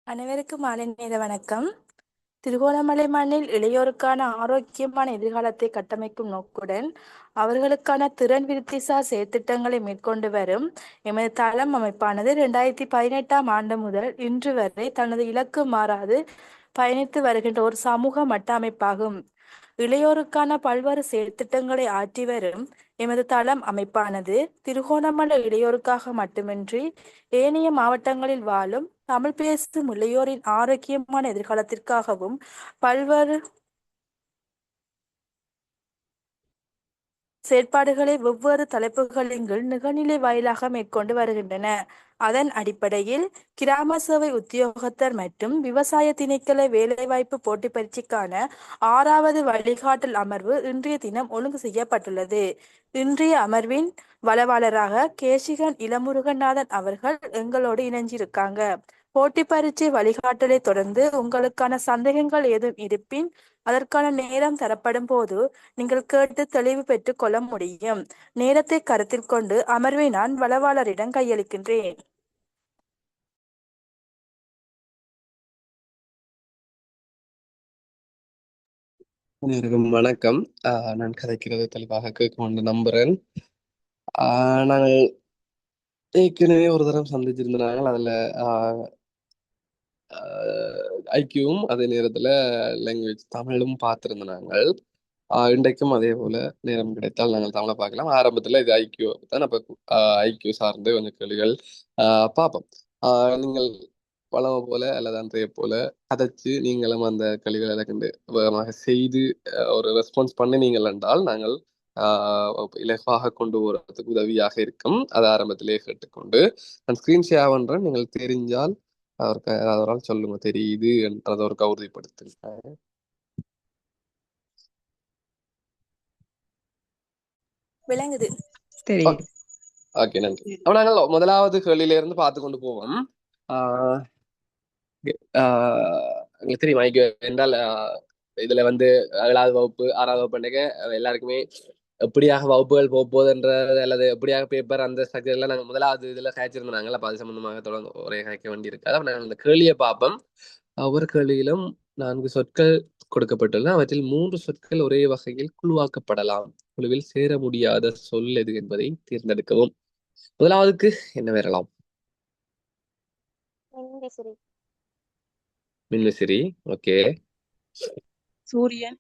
அனைவருக்கும் மாலை நேர வணக்கம். திருகோணமலை மண்ணில் இளையோருக்கான ஆரோக்கியமான எதிர்காலத்தை கட்டமைக்கும் நோக்குடன் அவர்களுக்கான திறன் விருத்திசார் செயற்திட்டங்களை மேற்கொண்டு வரும் எமது தளம் அமைப்பானது 2018ஆம் ஆண்டு முதல் இன்று வரை தனது இலக்கு மாறாது பயணித்து வருகின்ற ஒரு சமூக மட்ட அமைப்பாகும். இளையோருக்கான பல்வேறு செயற்திட்டங்களை ஆற்றி வரும் எமது தளம் அமைப்பானது திருகோணமலை இளையோருக்காக மட்டுமின்றி ஏனைய மாவட்டங்களில் வாழும் தமிழ் பேசும் இளையோரின் ஆரோக்கியமான எதிர்காலத்திற்காகவும் பல்வேறு செயற்பாடுகளை வெவ்வேறு தலைப்புகளின் கீழ் நிகழ்நிலை வாயிலாக மேற்கொண்டு வருகின்றன. அதன் அடிப்படையில் கிராம சேவை உத்தியோகத்தர் மற்றும் விவசாய திணைக்கள வேலைவாய்ப்பு போட்டி பயிற்சிக்கான 6வது வழிகாட்டல் அமர்வு இன்றைய தினம் ஒழுங்கு செய்யப்பட்டுள்ளது. இன்றைய அமர்வின் வளவாளராக கேசிகன் இளமுருகநாதன் அவர்கள் எங்களோடு இணைஞ்சிருக்காங்க. போட்டி பரீட்சை வழிகாட்டலை தொடர்ந்து உங்களுக்கான சந்தேகங்கள் ஏதும் இருப்பின் அதற்கான நேரம் தரப்படும் போது நீங்கள் கேட்டு தெளிவு பெற்றுக் கொள்ள முடியும். நேரத்தை கருத்தில் கொண்டு அமர்வை நான் வளவாளரிடம் கையளிக்கின்றேன். அனைவருக்கும் வணக்கம். நான் கதைக்கிறது தெளிவாக கேட்கும் என்று நம்புறேன். நாங்கள் ஏற்கனவே ஒரு தரம் சந்திச்சிருந்தாங்க. அதுல ஐக்கியவும் அதே நேரத்துல லாங்குவேஜ் தமிழும் பார்த்திருந்தாங்க. இன்றைக்கும் அதே போல நேரம் கிடைத்தால் நாங்கள் தமிழை பார்க்கலாம். ஆரம்பத்துல இது ஐக்கியூ தான். அப்ப ஐக்கியூ சார்ந்து கொஞ்சம் கேள்விகள் பார்ப்போம். நீங்கள் வளமை போல அல்லது அன்றைய போல கதைச்சு நீங்களும் அந்த கேள்விகளை எனக்கு வேகமாக செய்து ஒரு ரெஸ்பான்ஸ் பண்ணி நீங்கள் என்றால் நாங்கள் இலகுவாக கொண்டு போறதுக்கு உதவியாக இருக்கும். அதை ஆரம்பத்திலேயே கேட்டுக்கொண்டு நான் ஸ்கிரீன் ஷேர் பண்றேன். நீங்கள் தெரிஞ்சால் அவருக்கு ஏதாவது ஒரு ஆள் சொல்லுங்க தெரியுது என்றதை ஒரு உறுதிப்படுத்துங்க. விளங்குது. தெரியுது. ஓகே, நன்றி. அப்ப நாங்கள் முதலாவது கேள்வியில இருந்து பார்த்து கொண்டு போவோம். ஆஹ் உங்களுக்கு தெரியுமா என்றால் இதுல வந்து 7வது வகுப்பு 6வது வகுப்பு அன்றைக்கு எல்லாருக்குமே எப்படியாக வகுப்புகள் போகுதுன்றது அல்லது எப்படியாக பேப்பர் அந்த ஸ்ட்ரக்சர் எல்லாம் நாங்கள் முதலாவது இதுல காய்ச்சிருந்தாங்க. அப்ப அது சம்பந்தமாக தொடர்ந்து ஒரே காய்க்க வேண்டி இருக்காது. அப்ப நாங்கள் இந்த கேள்வியை பார்ப்போம். ஒவ்வொரு கேள்வியிலும் 4 சொற்கள் கொடுக்கப்பட்டுள்ளன. அவற்றில் 3 சொற்கள் ஒரே வகையில் குழுவாக்கப்படலாம். குழுவில் சேர முடியாத சொல் எது என்பதை தேர்ந்தெடுக்கவும். முதலாவதுக்கு என்ன வரலாம்? மின்விசிறி. ஓகே. சூரியன்.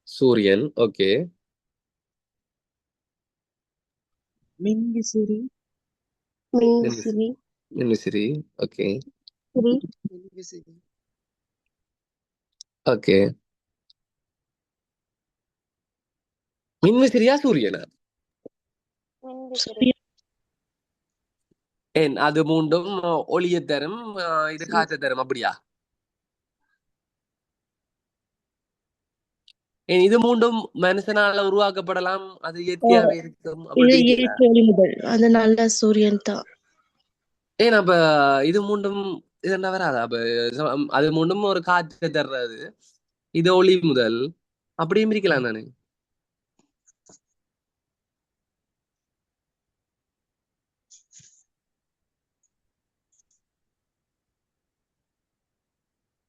சூரியன். ஓகே. மின்விசிறி. மின்விசிறி. ஓகே. மின்விசிறி. ஓகே. மின்விசிறியா சூரியனா? ஏன் அது மூண்டும் ஒளிய தரும், இது காற்று தரும், அப்படியா? ஏன் இது மூண்டும் மனுஷனால உருவாக்கப்படலாம், அது இயற்கையாவே இருக்கும் அது நல்ல சூரியன் தான். ஏன் அப்ப இது மூண்டும் இது என்ன வராதா? அப்ப அது மூண்டும் ஒரு காற்று தர்றது, இது ஒளி முதல், அப்படியும் இருக்கலாம் தானே?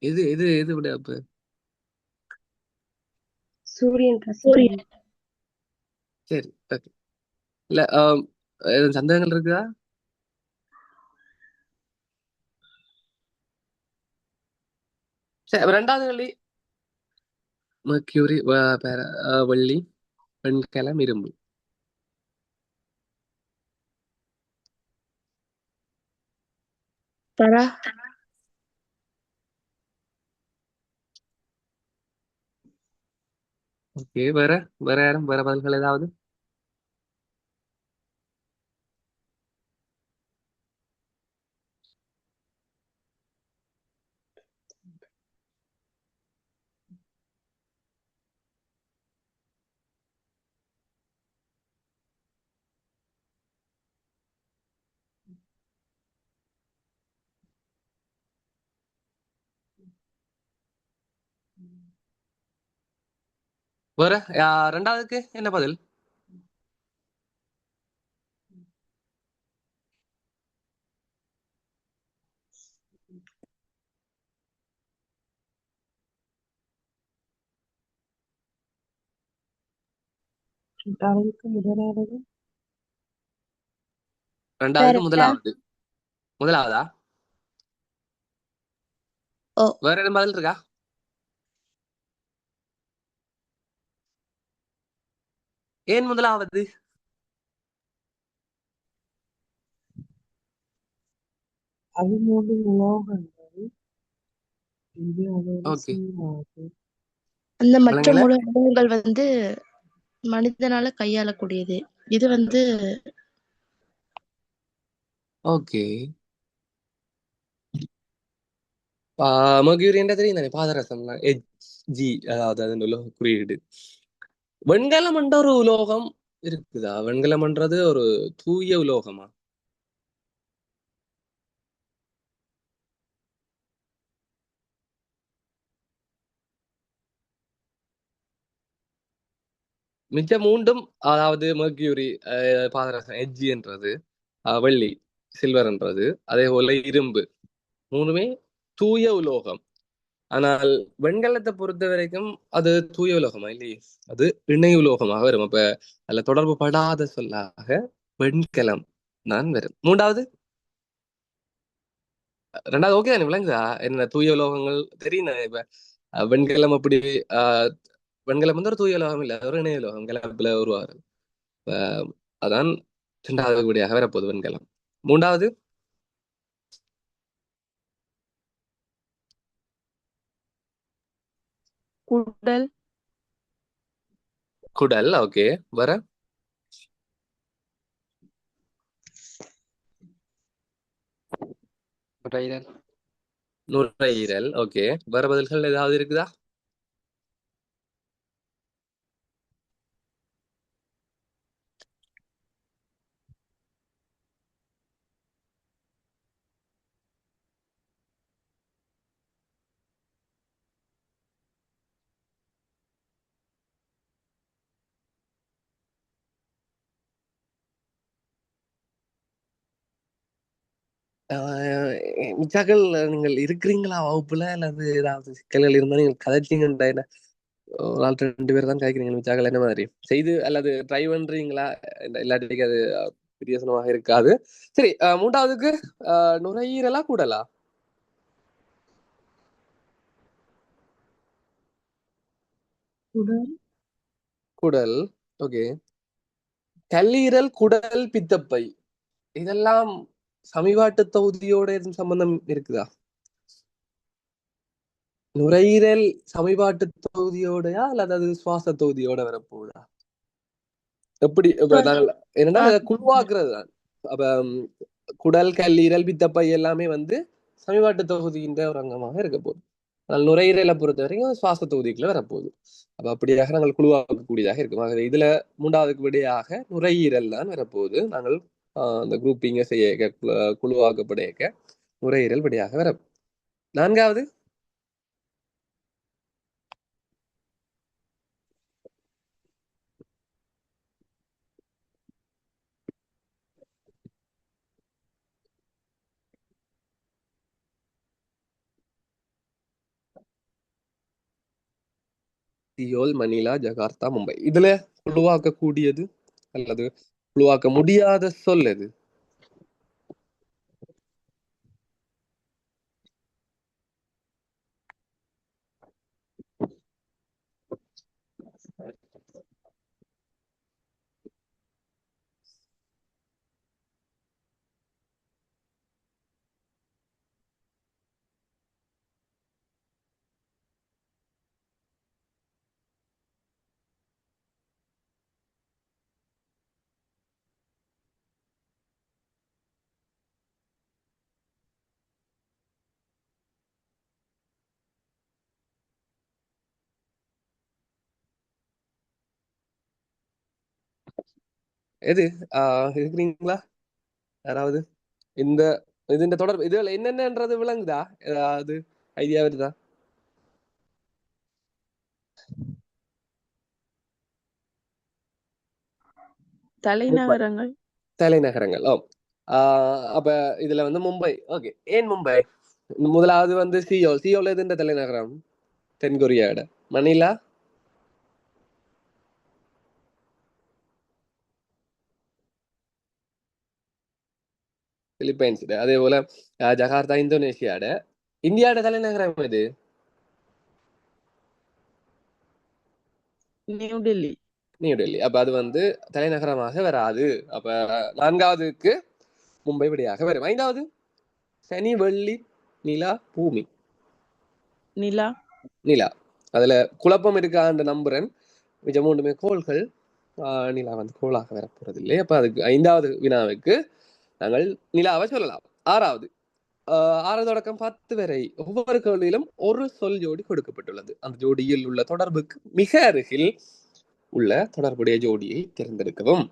இது இது இது விட அப்ப சூரியன். சரி, ஓகே. இல்ல எதுவும் சந்தேகங்கள் இருக்குதா? சரி, 2வது கேள்வி. மர்க்யூரி, வெள்ளி, வெண்கலம், இரும்பு. ஓகே, வேற வேற யாரும் வேற பதில்கள் ஏதாவது? வேற 2வதுக்கு என்ன பதில்? அவருக்கு முதலாவது ரெண்டாவதுக்கு முதலாவது. முதலாவதா? ஓ வேற எதுவும் பதில் இருக்கா? ஏன் முதலாவது? அது 3 உலோகங்கள் இது அதோட ஓகே, சீராது. அந்த மற்ற விளங்கல. உலோகங்கள் மனிதனால கையாளக்கூடியது. இது ஓகே, மர்க்யூரி என்ற தெரியும் தானே, பாதரசம் Hg, அதாவது அதன் உலோக குறியீடு. வெண்கலம் என்ற ஒரு உலோகம் இருக்குதா? வெண்கலம்ன்றது ஒரு தூய உலோகமா? மிச்ச மூன்றும், அதாவது மர்க்யூரி, பாதரசம் Hg என்றது, வெள்ளி சில்வர்ன்றது, அதே போல இரும்பு, மூணுமே தூய உலோகம். ஆனால் வெண்கலத்தை பொறுத்த வரைக்கும் அது தூய உலோகமா இல்லையே, அது இணை உலோகமாக வரும். அப்ப அதுல தொடர்பு படாத சொல்லாக வெண்கலம் தான் வரும். மூன்றாவது, ரெண்டாவது ஓகே தானே, விளங்குதா? என்ன தூய உலோகங்கள் தெரியும் தானே. இப்ப வெண்கலம் அப்படி, ஆஹ் வெண்கலம் வந்து ஒரு தூய உலோகம் இல்லை, ஒரு இணை உலோகம், கலப்புல உருவாகிறது. அதான் இரண்டாவது விடையாக வரப்போகுது வெண்கலம். மூன்றாவது, குடல். குடல். ஓகே, வர நுரையீரல். ஓகே, வேற பதில்கள் ஏதாவது இருக்குதா? ஆஹ் மிச்சாக்கள் நீங்கள் இருக்கிறீங்களா வகுப்புல, அல்லது ஏதாவது சிக்கல்கள் இருந்தா நீங்கள் கதைச்சிங்கன்ற ஒரு ஆள் ரெண்டு பேர் தான் கேட்குறீங்க. மிச்சாக்கள் என்ன மாதிரி செய்து அல்லது ட்ரை பண்றீங்களா? இல்லாட்டிக்கு அது பிரியோசனமாக இருக்காது. சரி, மூன்றாவதுக்கு நுரையீரலா கூடலா? குடல். குடல். ஓகே, கல்லீரல், குடல், பித்தப்பை, இதெல்லாம் சமிபாட்டு தொகுதியோட எதுவும் சம்பந்தம் இருக்குதா? நுரையீரல் சமிபாட்டு தொகுதியோடயா அல்லது அது சுவாச தொகுதியோட வரப்போகுதா? எப்படி என்னன்னா குழுவாக்குறது தான். அப்ப குடல், கல்லீரல், பித்தப்பை எல்லாமே வந்து சமிபாட்டு தொகுதியின் ஒரு அங்கமாக இருக்க போகுது. ஆனால் நுரையீரலை பொறுத்த வரைக்கும் சுவாச தொகுதிக்குள்ள வரப்போகுது. அப்ப அப்படியாக நாங்கள் குழுவாக்கக்கூடியதாக இருக்கும். ஆகவே இதுல மூன்றாவதுக்கு விடையாக நுரையீரல் தான் வரப்போகுது. நாங்கள் அந்த குரூப்பிங்க செய்ய குழுவாக்கப்படைய நுரையீரல் விடையாக வர. நான்காவது, சியோல், மணிலா, ஜகார்த்தா, மும்பை. இதுல குழுவாக்க கூடியது அல்லது குழுவாக்க முடியாத சொல் எது? எது? இருக்கிறீங்களா யாராவது? இந்த இந்த தொடர்பு இதுல என்னென்னன்றது விளங்குதா? ஏதாவது ஐடியா வருதா? மும்பை தலைநகரங்கள். தலைநகரங்கள். ஓ, அப்ப இதுல வந்து மும்பை. ஓகே, ஏன் மும்பை? முதலாவது வந்து சியோல். சியோல் எதுன்ற தலைநகரம்? தென்கொரியாவோட. மணிலா? பிலிப்பைன்ஸ். அதே போல ஜகார்த்தா இந்தோனேஷியாட. இந்தியாவோட தலைநகரம் எது? நியூ டெல்லி. நியூ டெல்லி. அப்ப அது வந்து தலைநகரமாக வராது. அப்ப 4வதுக்கு மும்பை விடையாக வரும். 5வது சனி, வெள்ளி, நிலா, பூமி. நிலா. நிலா. அதுல குழப்பம் இருக்கான்ற நம்புறேன். மிச்சம் 3மே கோள்கள். நிலா வந்து கோளாக வரப்போறது இல்லை. அப்ப அதுக்கு 5வது வினாவுக்கு நாங்கள் நிலாவை சொல்லலாம். 6வது 6 தொடக்கம் 10 வரை ஒவ்வொரு கேள்வியிலும் ஒரு சொல் ஜோடி கொடுக்கப்பட்டுள்ளது. அந்த ஜோடியில் உள்ள தொடர்புக்கு மிக அருகில் உள்ள தொடர்புடைய ஜோடியை தேர்ந்தெடுக்கவும்.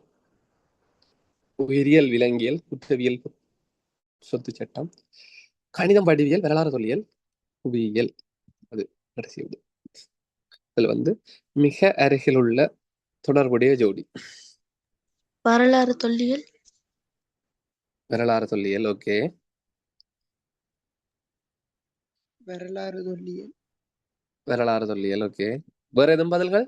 உயிரியல், விலங்கியல், குற்றவியல், சொத்து சட்டம், கணிதம், வடிவியல், வரலாறு சொல்லியல், புவியியல். அது கடைசி. இதுல வந்து மிக அருகில் உள்ள தொடர்புடைய ஜோடி. வரலாறு தொல்லியல். வரலாறு சொல்லியல். ஓகே. வரலாறு தொல்லியல். வரலாறு சொல்லியல். ஓகே. வேற எதுவும் பதில்கள்?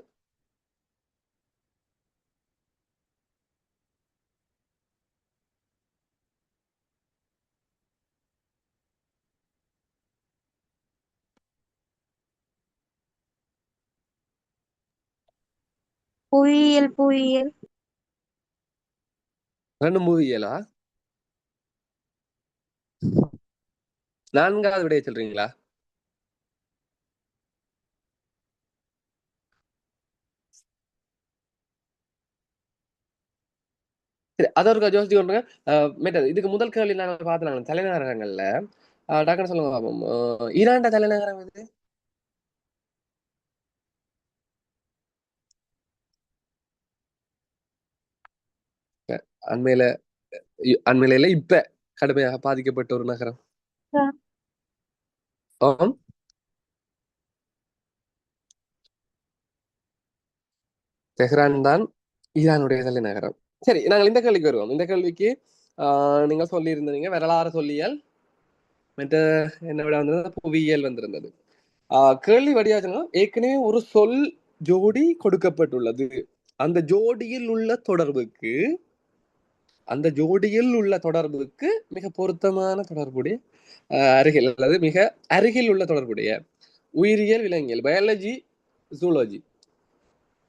புவியியல். புவியியல். 2 புவியியலா? 4வது விடைய சொல்றீங்களா? சரி, அதை ஒரு யோசிச்சு கொண்டுங்க. இதுக்கு முதல் கேள்வி நாங்கள் பார்த்துனாங்க தலைநகரங்கள்ல. டக்குன்னு சொல்லுங்க பாப்போம். ஈரான்ட தலைநகரம் எது? அண்மையில அண்மையில இப்ப கடுமையாக பாதிக்கப்பட்ட ஒரு நகரம். ஆம், தெஹ்ரான் தான் ஈரானுடைய தலைநகரம். சரி, நாங்கள் இந்த கேள்விக்கு வருவோம். இந்த கேள்விக்கு நீங்க சொல்லி இருந்தீங்க வரலாறு சொல்லியல், மற்ற என்ன விட வந்தது புவியியல் வந்திருந்தது. கேள்வி வடிவாச்சுன்னா ஏற்கனவே ஒரு சொல் ஜோடி கொடுக்கப்பட்டுள்ளது. அந்த ஜோடியில் உள்ள தொடர்புக்கு மிக பொருத்தமான தொடர்புடைய அருகில் அல்லது மிக அருகில் உள்ள தொடர்புடைய உயிரியல், விலங்கியல், பயாலஜி, ஜூலஜி.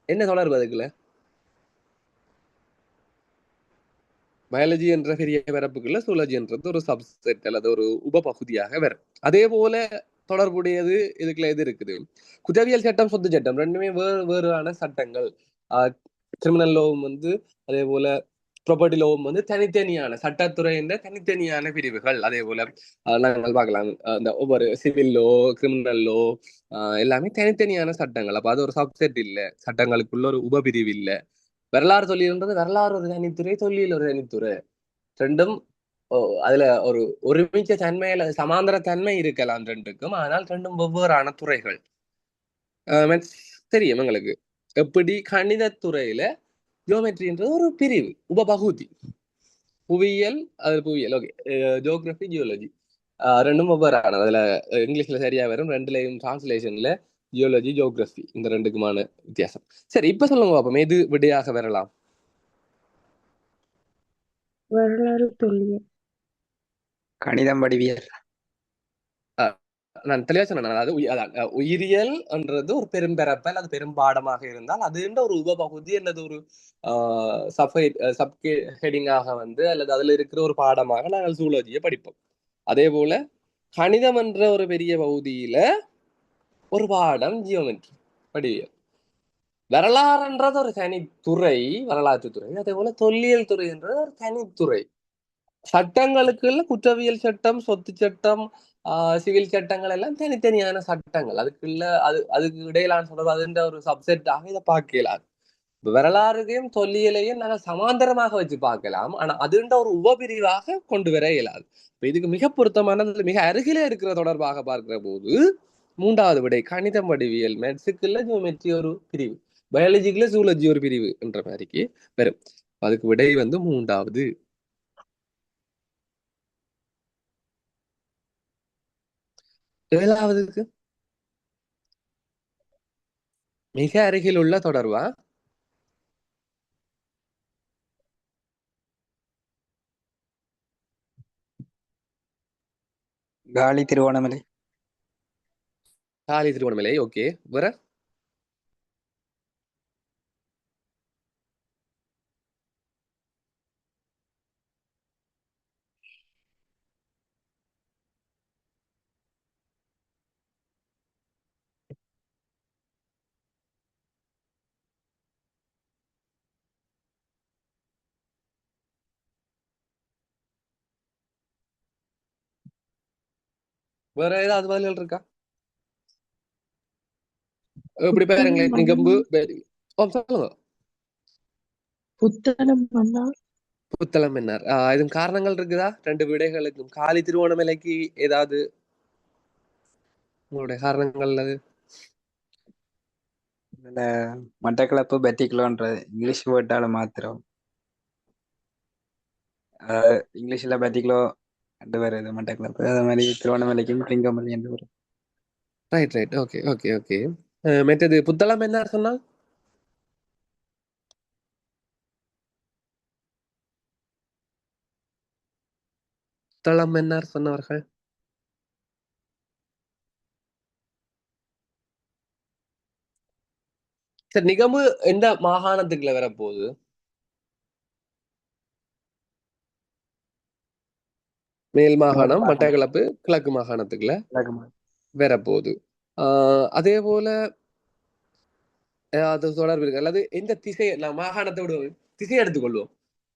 என்ன தொடர்பு அதுக்குள்ள? பயாலஜி என்ற பெரிய பரப்புக்குள்ள ஜூலஜி என்றது ஒரு சப்செட் அல்லது ஒரு உபபகுதியாக வரும். அதே போல தொடர்புடையது இதுக்குள்ள எது இருக்குது? குற்றவியல் சட்டம், சொத்து சட்டம், ரெண்டுமே வேறான சட்டங்கள். கிரிமினல் லோவும் வந்து அதே போல ப்ராப்பர்ட்டி லோவும் வந்து தனித்தனியான சட்டத்துறை என்ற தனித்தனியான பிரிவுகள். அதே போல நாங்கள் பார்க்கலாம் இந்த ஒவ்வொரு சிவில் லோ, கிரிமினல் லோ எல்லாமே தனித்தனியான சட்டங்கள். அப்ப அது ஒரு சப்செட் இல்லை, சட்டங்களுக்குள்ள ஒரு உபபிரிவு இல்லை. வரலாறு சொல்லியிருன்றது வரலாறு ஒரு தனித்துறை, தொல்லியல் ஒரு தனித்துறை. ரெண்டும் அதுல ஒரு ஒருமிச்ச தன்மையில சமாந்தர தன்மை இருக்கலாம் ரெண்டுக்கும். ஆனால் ரெண்டும் வெவ்வேறான துறைகள். தெரியும் எங்களுக்கு. எப்படி கணிதத்துறையில ஜியோமெட்ரின்றது ஒரு பிரிவு, உபபகுதி. புவியியல், அது புவியியல். ஓகே. ஜியோகிராஃபி, ஜியோலஜி ரெண்டும் வெவ்வேறானது. அதுல இங்கிலீஷ்ல சரியா வரும். ரெண்டுலையும் டிரான்ஸ்லேஷன்ல ஜியோலஜி, ஜியோகிராஃபி இந்த ரெண்டுக்குமான வித்தியாசம். சரி, இப்ப சொல்லுங்க பாப்போம், எது விடையாக வரலாம்? வரலாறு தொல்லியல். கணிதம், வடிவியல். நான் தெளிவா சொன்னேன். அதாவது உயிரியல் என்றது ஒரு பெரும்பரப்பல், அது பெரும் பாடமாக இருந்தால் அது ஒரு உபபகுதி அல்லது ஒரு சப் ஹெடிங்காக வந்து அல்லது அதுல இருக்கிற ஒரு பாடமாக நாங்கள் ஜூலஜியை படிப்போம். அதே போல கணிதம் என்ற ஒரு பெரிய பகுதியில ஒரு பாடம் ஜியோமெட்ரி, வடிவியல். வரலாறுன்றது ஒரு தனித்துறை, வரலாற்று துறை. அதே போல தொல்லியல் துறை என்றது ஒரு தனித்துறை. சட்டங்களுக்குள்ள குற்றவியல் சட்டம், சொத்து சட்டம், சிவில் சட்டங்கள் எல்லாம் தனித்தனியான சட்டங்கள். அதுக்கு இடையிலான தொடர்பு அதுன்ற ஒரு சப்செட்டாக இதை பார்க்கலாம். வரலாறுகையும் தொல்லியலையும் நாங்கள் சமாந்தரமாக வச்சு பார்க்கலாம். ஆனா அதுன்ற ஒரு உபபிரிவாக கொண்டு வர இயலாது. இதுக்கு மிக பொருத்தமானது மிக அருகிலே இருக்கிற தொடர்பாக பார்க்கிற போது 3வது விடை கணிதம், வடிவியல். மேத்ஸுக்குள்ள ஜியோமெட்ரி ஒரு பிரிவு, பயாலஜிக்குள்ள ஜூலஜி ஒரு பிரிவு என்ற மாதிரிக்கு வரும். அதுக்கு விடை வந்து 3வது. 7வதுக்கு மிக அருகில் உள்ள தொடர்பா? காலி திருவோணமலை. காலி திருவண்ணாமலை. ஓகே. வேற வேற ஏதாவது பதில்கள் இருக்கா? இப்படி புத்தளம் பாருங்களேன், நிகம்பு மன்னார். சொல்லுங்க. புத்தளம் மன்னார். புத்தளம் மன்னார். இதுவும் காரணங்கள் இருக்குதா? ரெண்டு விடைகளுக்கும். காலி திருவோணமலைக்கு ஏதாவது உங்களுடைய காரணங்கள் அது? இதுல மட்டக்களப்பு பெத்திக்குளோன்றது இங்கிலீஷ் வேர்டால மாத்திரம். இங்கிலீஷ்ல பெத்திக்குளோ ரெண்டு வருது மட்டக்களப்பு. அதே மாதிரி திருவண்ணாமலைக்கும் கிளிங்கமல்லி என்று வரும். Right right. Okay okay okay. மற்றது புத்தளம் மன்னார் சொன்னால் புத்தளம் மன்னார் சொன்னவர்கள் சரி. நிகம்பு எந்த மாகாணத்துக்குள்ள வரப்போகுது? மேல் மாகாணம், மட்டக்களப்பு கிழக்கு மாகாணத்துக்குள்ள வரப்போகுது. அதே போல அது தொடர்பு இருக்கு. அல்லது எந்த திசை, நான் மாகாணத்தை விட திசை எடுத்துக்கொள்வோம்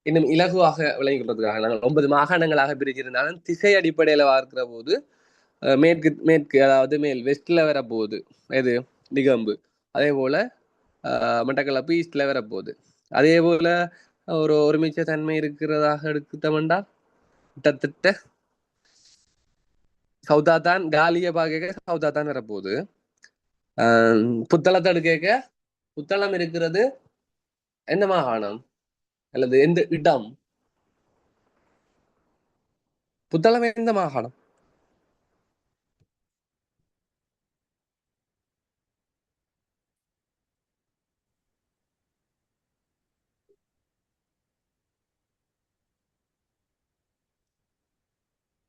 இன்னும் இலகுவாக விளங்கிக் கொள்றதுக்காக. நாங்கள் 9 மாகாணங்களாக பிரிச்சிருந்தாலும் திசை அடிப்படையில பார்க்கிற போது மேற்கு மேற்கு அதாவது மேல் வெஸ்ட்ல வரப்போகுது எது நிகம்பு. அதே போல மட்டக்களப்பு ஈஸ்ட்ல வரப்போகுது. அதே போல ஒரு ஒருமிச்ச தன்மை இருக்கிறதாக எடுத்துட்டோம்டா கிட்டத்தட்ட சவுதாத்தான் காலிய பாக்க சவுதாத்தான் வரப்போகுது. புத்தளத்தை எடுக்க புத்தளம் இருக்கிறது எந்த மாகாணம் அல்லது எந்த இடம்? புத்தளம் எந்த மாகாணம்?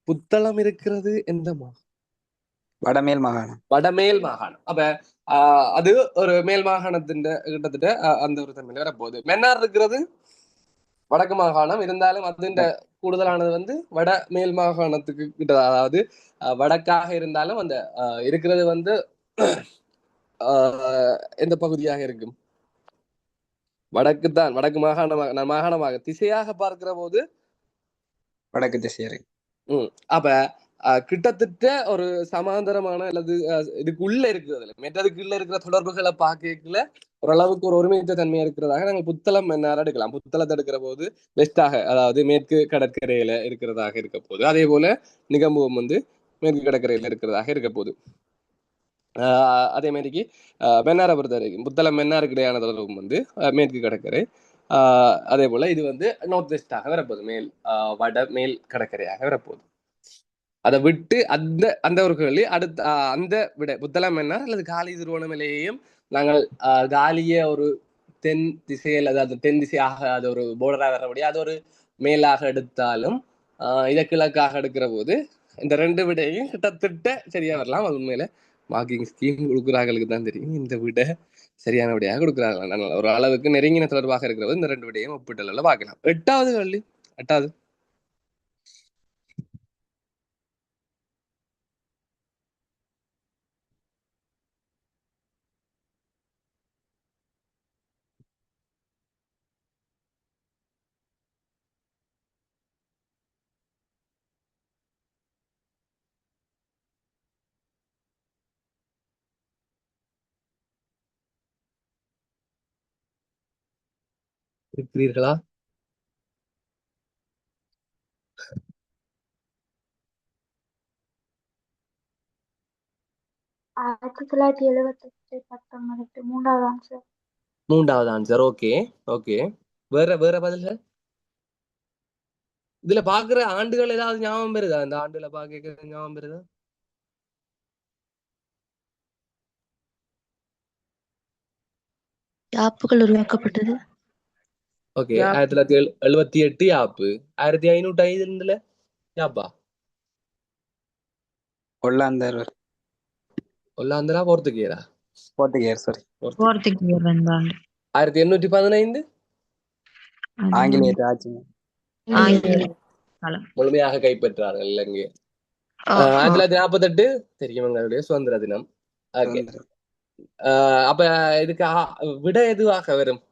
புத்தளம் இருக்கிறது எந்த மாகாணம்? வடமேல் மாகாணம். வடமேல் மாகாணம். அப்ப அது ஒரு மேல் மாகாணத்தின் கிட்டத்தட்ட அந்த ஒரு தன்மையில வரப்போகுது. மன்னார் இருக்கிறது வடக்கு மாகாணம். இருந்தாலும் அதுன்ற கூடுதலானது வந்து வட மேல் மாகாணத்துக்கு கிட்ட, அதாவது வடக்காக இருந்தாலும் அந்த இருக்கிறது வந்து எந்த பகுதியாக இருக்கும்? வடக்கு தான். வடக்கு மாகாணமாக மாகாணமாக திசையாக பார்க்கிற போது வடக்கு திசையரை. அப்ப கிட்டத்தட்ட ஒரு சமாந்தரமான அல்லது இதுக்கு உள்ள இருக்கிறதுல மெட்டதுக்கு உள்ள இருக்கிற தொடர்புகளை பார்க்கல ஓரளவுக்கு ஒரு ஒருமித்த தன்மையா இருக்கிறதாக நாங்கள் புத்தளம் மன்னார் எடுக்கலாம். புத்தளத்தை எடுக்கிற போது வெஸ்டாக, அதாவது மேற்கு கடற்கரையில இருக்கிறதாக இருக்க போகுது. அதே போல நிகம்புவம் வந்து மேற்கு கடற்கரையில இருக்கிறதாக இருக்க போகுது. அதே மாதிரிக்கு மன்னாரை பொறுத்த வரைக்கும் புத்தளம் மன்னாருக்கு இடையான தொடர்பும் வந்து மேற்கு கடற்கரை. அதே போல இது வந்து நார்த் வெஸ்டாக வரப்போகுது, மேல் வட மேல் கடற்கரையாக வரப்போகுது. அதை விட்டு அந்த அந்த ஒரு கேள்வி அடுத்த அந்த விட புத்தளம் மன்னார் அல்லது காலி திருவோணமலையையும் நாங்கள் காலிய ஒரு தென் திசையில், அதாவது தென் திசையாக அது ஒரு போர்டராக வரபடியா அது ஒரு மேலாக எடுத்தாலும் இதை கிழக்காக எடுக்கிற போது இந்த ரெண்டு விடையும் கிட்டத்தட்ட சரியா வரலாம். அது உண்மையில மார்க்கிங் ஸ்கீம் கொடுக்குறாங்களுக்கு தான் தெரியும் இந்த விட சரியான விடையாக கொடுக்குறாங்க. ஒரு அளவுக்கு நெருங்கின தொடர்பாக இருக்கிற போது இந்த ரெண்டு விடையும் ஒப்பிட்டல பார்க்கலாம். 8வது கேள்வி. 8வது இருக்கிறீர்களா? 1978 19 மூன்றாவது ஆன்சர். 3வது ஆன்சர். Okay okay. வேற வேற பதில்கள் இதுல பாக்குற ஆண்டுகள் ஏதாவது ஞாபகம் வருதா? இந்த ஆண்டுல பாக்க ஞாபகம் வருதா? யாப்புகள் உருவாக்கப்பட்டது. ஓகே. 1978 யாப்பு. 1505 யாப்பா. ஒல்லாந்தர் ஒல்லாந்தரா போர்த்துகீரா? போர்த்துகேயர் சாரி போர்த்துகீயர் வந்தாங்க. 1815 அது ஆங்கிலேயர் ஆட்சி. ஆங்கிலேய காலம். முழுமையாக கைப்பற்றார்கள் இலங்கை. ஓ, ஓ. 1948 தெரியும் எங்களுடைய சுதந்திர தினம். ஓகே. சுதந்திரம். அப்ப இதுக்கு விட எதுவாக வரும்?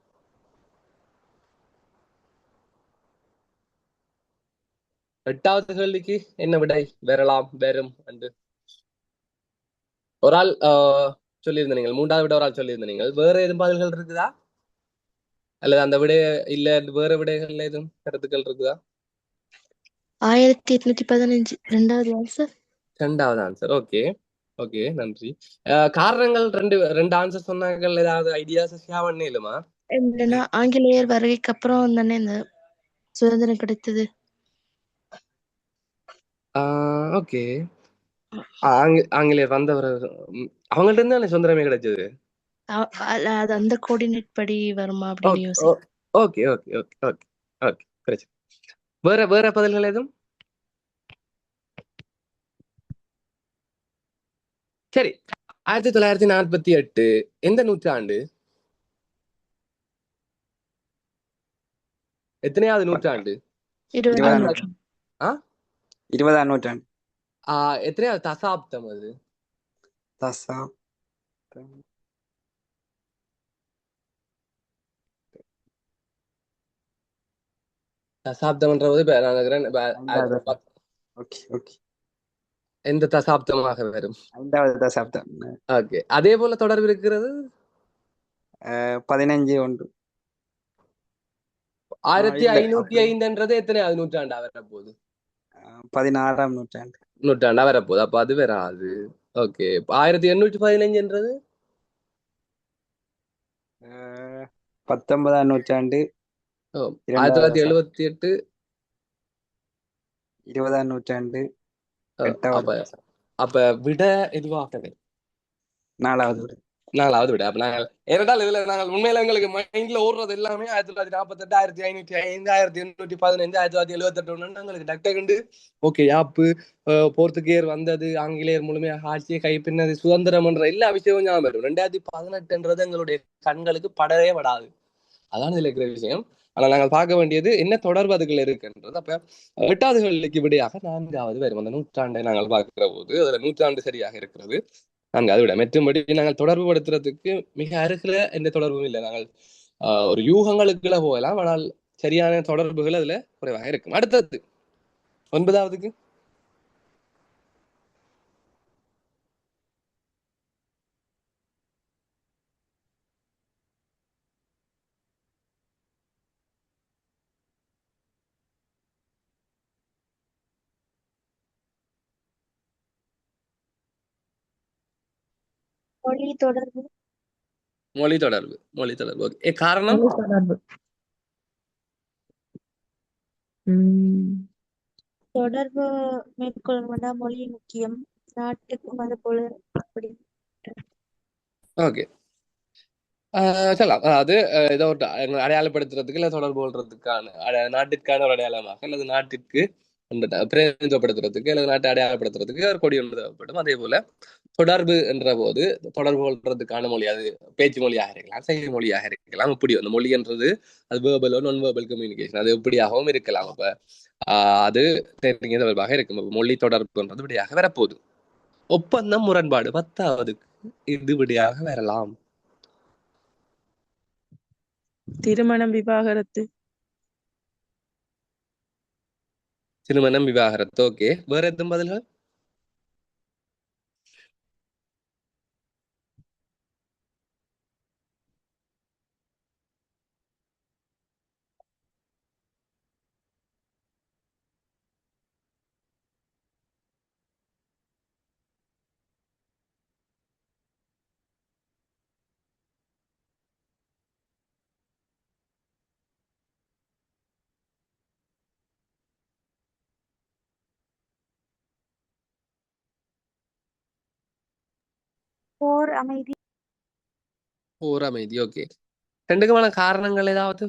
எட்டாவது கேள்விக்கு என்ன விடை வரலாம் வரும் என்று ஒரு ஆள் சொல்லியிருந்த நீங்கள், மூன்றாவது விட ஒரு ஆள் சொல்லியிருந்த நீங்கள். வேற எதுவும் பதில்கள் இருக்குதா? அல்லது அந்த விட இல்ல வேற விடைகள் எதுவும் கருத்துக்கள் இருக்குதா? 1815 ரெண்டாவது ஆன்சர். ரெண்டாவது ஆன்சர். ஓகே ஓகே, நன்றி. காரணங்கள் ரெண்டு ஆன்சர் சொன்னாங்க. ஏதாவது ஐடியாஸ் ஷேர் பண்ணலுமா? இல்லைன்னா ஆங்கிலேயர் வருகைக்கு அப்புறம் தானே இந்த சுதந்திரம் கிடைத்தது. ஓகே. ஆங்கிலேயர் வந்தவர் அவங்கள்ட்ட இருந்து தானே சுதந்திரமே கிடைச்சது. அது அந்த கோஆர்டினேட் படி வருமா அப்படின்னு யோசி. Okay okay okay okay okay, பிரச்சனை. வேற வேற பதில்கள் எதுவும்? சரி, 1948 எந்த நூற்றாண்டு? எத்தனையாவது நூற்றாண்டு? 20ஆம் நூற்றாண்டு. 20ஆம் நூற்றாண்டு. எத்தனையாவது தசாப்தம் அது? தசாப்தம். தசாப்தம்ன்றது ஓகே ஓகே, எந்த தசாப்தமாக வரும்? 5வது தசாப்தம். ஓகே, அதே போல தொடர்பு இருக்கிறது. 15 1505 எத்தனையாவது நூற்றாண்டா வரப்போகுது? 16ஆம் நூற்றாண்டு. நூற்றாண்டா வரப்போகுது. அப்ப அது வராது. ஓகே, 1815 19ஆம் நூற்றாண்டு. 1978 20ஆம் நூற்றாண்டு. அப்ப விட எதுவாக? 4வது விட. 4வது விட. அப்ப நாங்கள் ஏனென்றால் இதுல நாங்கள் உண்மையில எங்களுக்கு மைண்ட்ல ஓடுறது எல்லாமே 1948, 1505, 1815, 1978 எங்களுக்கு டக்கு ஓகே. யாப்பு போர்த்துகேயர் வந்தது, ஆங்கிலேயர் முழுமையாக ஆட்சியை கைப்பின்னது, சுதந்திரம் என்ற எல்லா விஷயமும் ஞாபகம் வரும். 2018 எங்களுடைய கண்களுக்கு படவே படாது. அதான் இதுல இருக்கிற விஷயம். ஆனா நாங்கள் பார்க்க வேண்டியது என்ன தொடர்பு அதுக்குள்ள இருக்குன்றது. அப்ப 8வது கேள்விக்கு விடையாக 4வது வரும். அந்த நூற்றாண்டை நாங்கள் பார்க்கிற போது அதுல நூற்றாண்டு சரியாக இருக்கிறது. நாங்கள் அதை விட மற்றும்படி நாங்கள் தொடர்பு படுத்துறதுக்கு மிக அருகில எந்த தொடர்பும் இல்லை. நாங்கள் ஒரு யூகங்களுக்குள்ள போகலாம், ஆனால் சரியான தொடர்புகள் அதுல குறைவாக இருக்கும். அடுத்தது 9வதுக்கு மொழி தொடர்பு. மொழி தொடர்பு. ஓகே, காரணம்? மொழி தொடர்பு. தொடர்பு மேற்கொள்ளணும்னா மொழி முக்கியம், நாட்டுக்கும் அது போல அப்படி. ஓகே, சொல்லலாம். அதாவது ஏதோ ஒரு அடையாளப்படுத்துறதுக்கு இல்லை தொடர்பு கொள்றதுக்கான நாட்டிற்கான ஒரு அடையாளமாக அல்லது நாட்டிற்கு பிரதிநிதித்துவப்படுத்துறதுக்கு அல்லது நாட்டை அடையாளப்படுத்துறதுக்கு ஒரு கொடி ஒன்று தேவைப்படும். அதே போல தொடர்பு என்ற போது தொடர்பு கொள்றதுக்கான மொழி, அது பேச்சு மொழியாக இருக்கலாம், செய்தி மொழியாக இருக்கலாம். இப்படி அந்த மொழி என்றது அது வேர்பலோ நான் வேர்பல் கம்யூனிகேஷன், அது எப்படியாகவும் இருக்கலாம். அப்ப அது தெரிஞ்ச தொடர்பாக இருக்கும். மொழி தொடர்புன்றது விடையாக வரப்போகுது. ஒப்பந்தம் முரண்பாடு 10வதுக்கு இது விடையாக வரலாம். திருமணம், விவாகரத்து. திருமணம், விவாகரத்து. ஓகே, வேற எதுவும் பதில்கள்? போர், அமைதி. போர், அமைதி. ஓகே, ரெண்டுக்குமான காரணங்கள் ஏதாவது?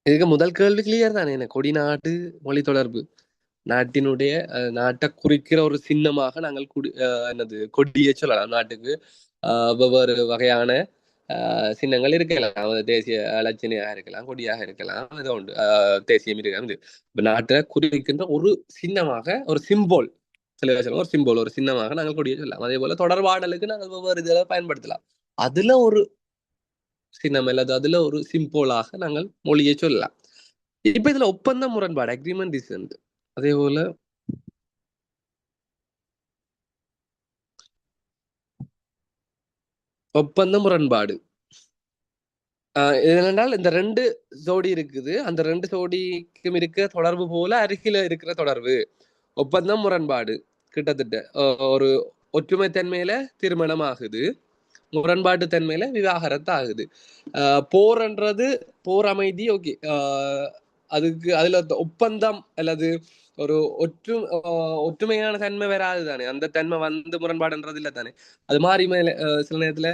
இதுக்கு முதல் கேள்வி கிளியர் தானே? என்ன கொடி நாடு மொழி தொடர்பு நாட்டினுடைய நாட்டை குறிக்கிற ஒரு சின்னமாக நாங்கள் என்னது கொடியை சொல்லலாம். நாட்டுக்கு வெவ்வேறு வகையான சின்னங்கள் இருக்கலாம். அது தேசிய இலச்சினையாக இருக்கலாம், கொடியாக இருக்கலாம், ஏதோ உண்டு. தேசியம் இருக்கலாம். இப்ப நாட்டை குறிக்கின்ற ஒரு சின்னமாக, ஒரு சிம்போல், சில சொல்லுவோம் ஒரு சிம்போல், ஒரு சின்னமாக நாங்கள் கொடியை சொல்லலாம். அதே போல தொடர்பாடலுக்கு நாங்கள் வெவ்வேறு இதில் பயன்படுத்தலாம். அதுல ஒரு சின்னம் அல்லது அதுல ஒரு சிம்போலாக நாங்கள் மொழியை சொல்லலாம். இப்ப இதுல ஒப்பந்த முரண்பாடு, அக்ரிமெண்ட் டிசன்ட், அதே போல ஒப்பந்த முரண்பாடு என்னென்றால் இந்த ரெண்டு ஜோடி இருக்குது, அந்த ரெண்டு ஜோடிக்கும் இருக்கிற தொடர்பு போல அருகில இருக்கிற தொடர்பு. ஒப்பந்தம் முரண்பாடு கிட்டத்தட்ட ஒரு ஒற்றுமை தன்மையில திருமணம் ஆகுது, முரண்பாட்டு தன்மையில விவாகரத்து ஆகுது. போர்ன்றது போர் அமைதி, ஓகே. அதுக்கு அதுல ஒப்பந்தம் அல்லது ஒரு ஒற்றுமையான தன்மை வராது தானே. அந்த தன்மை முரண்பாடுன்றது இல்லை தானே. அது மாதிரி மேல சில நேரத்துல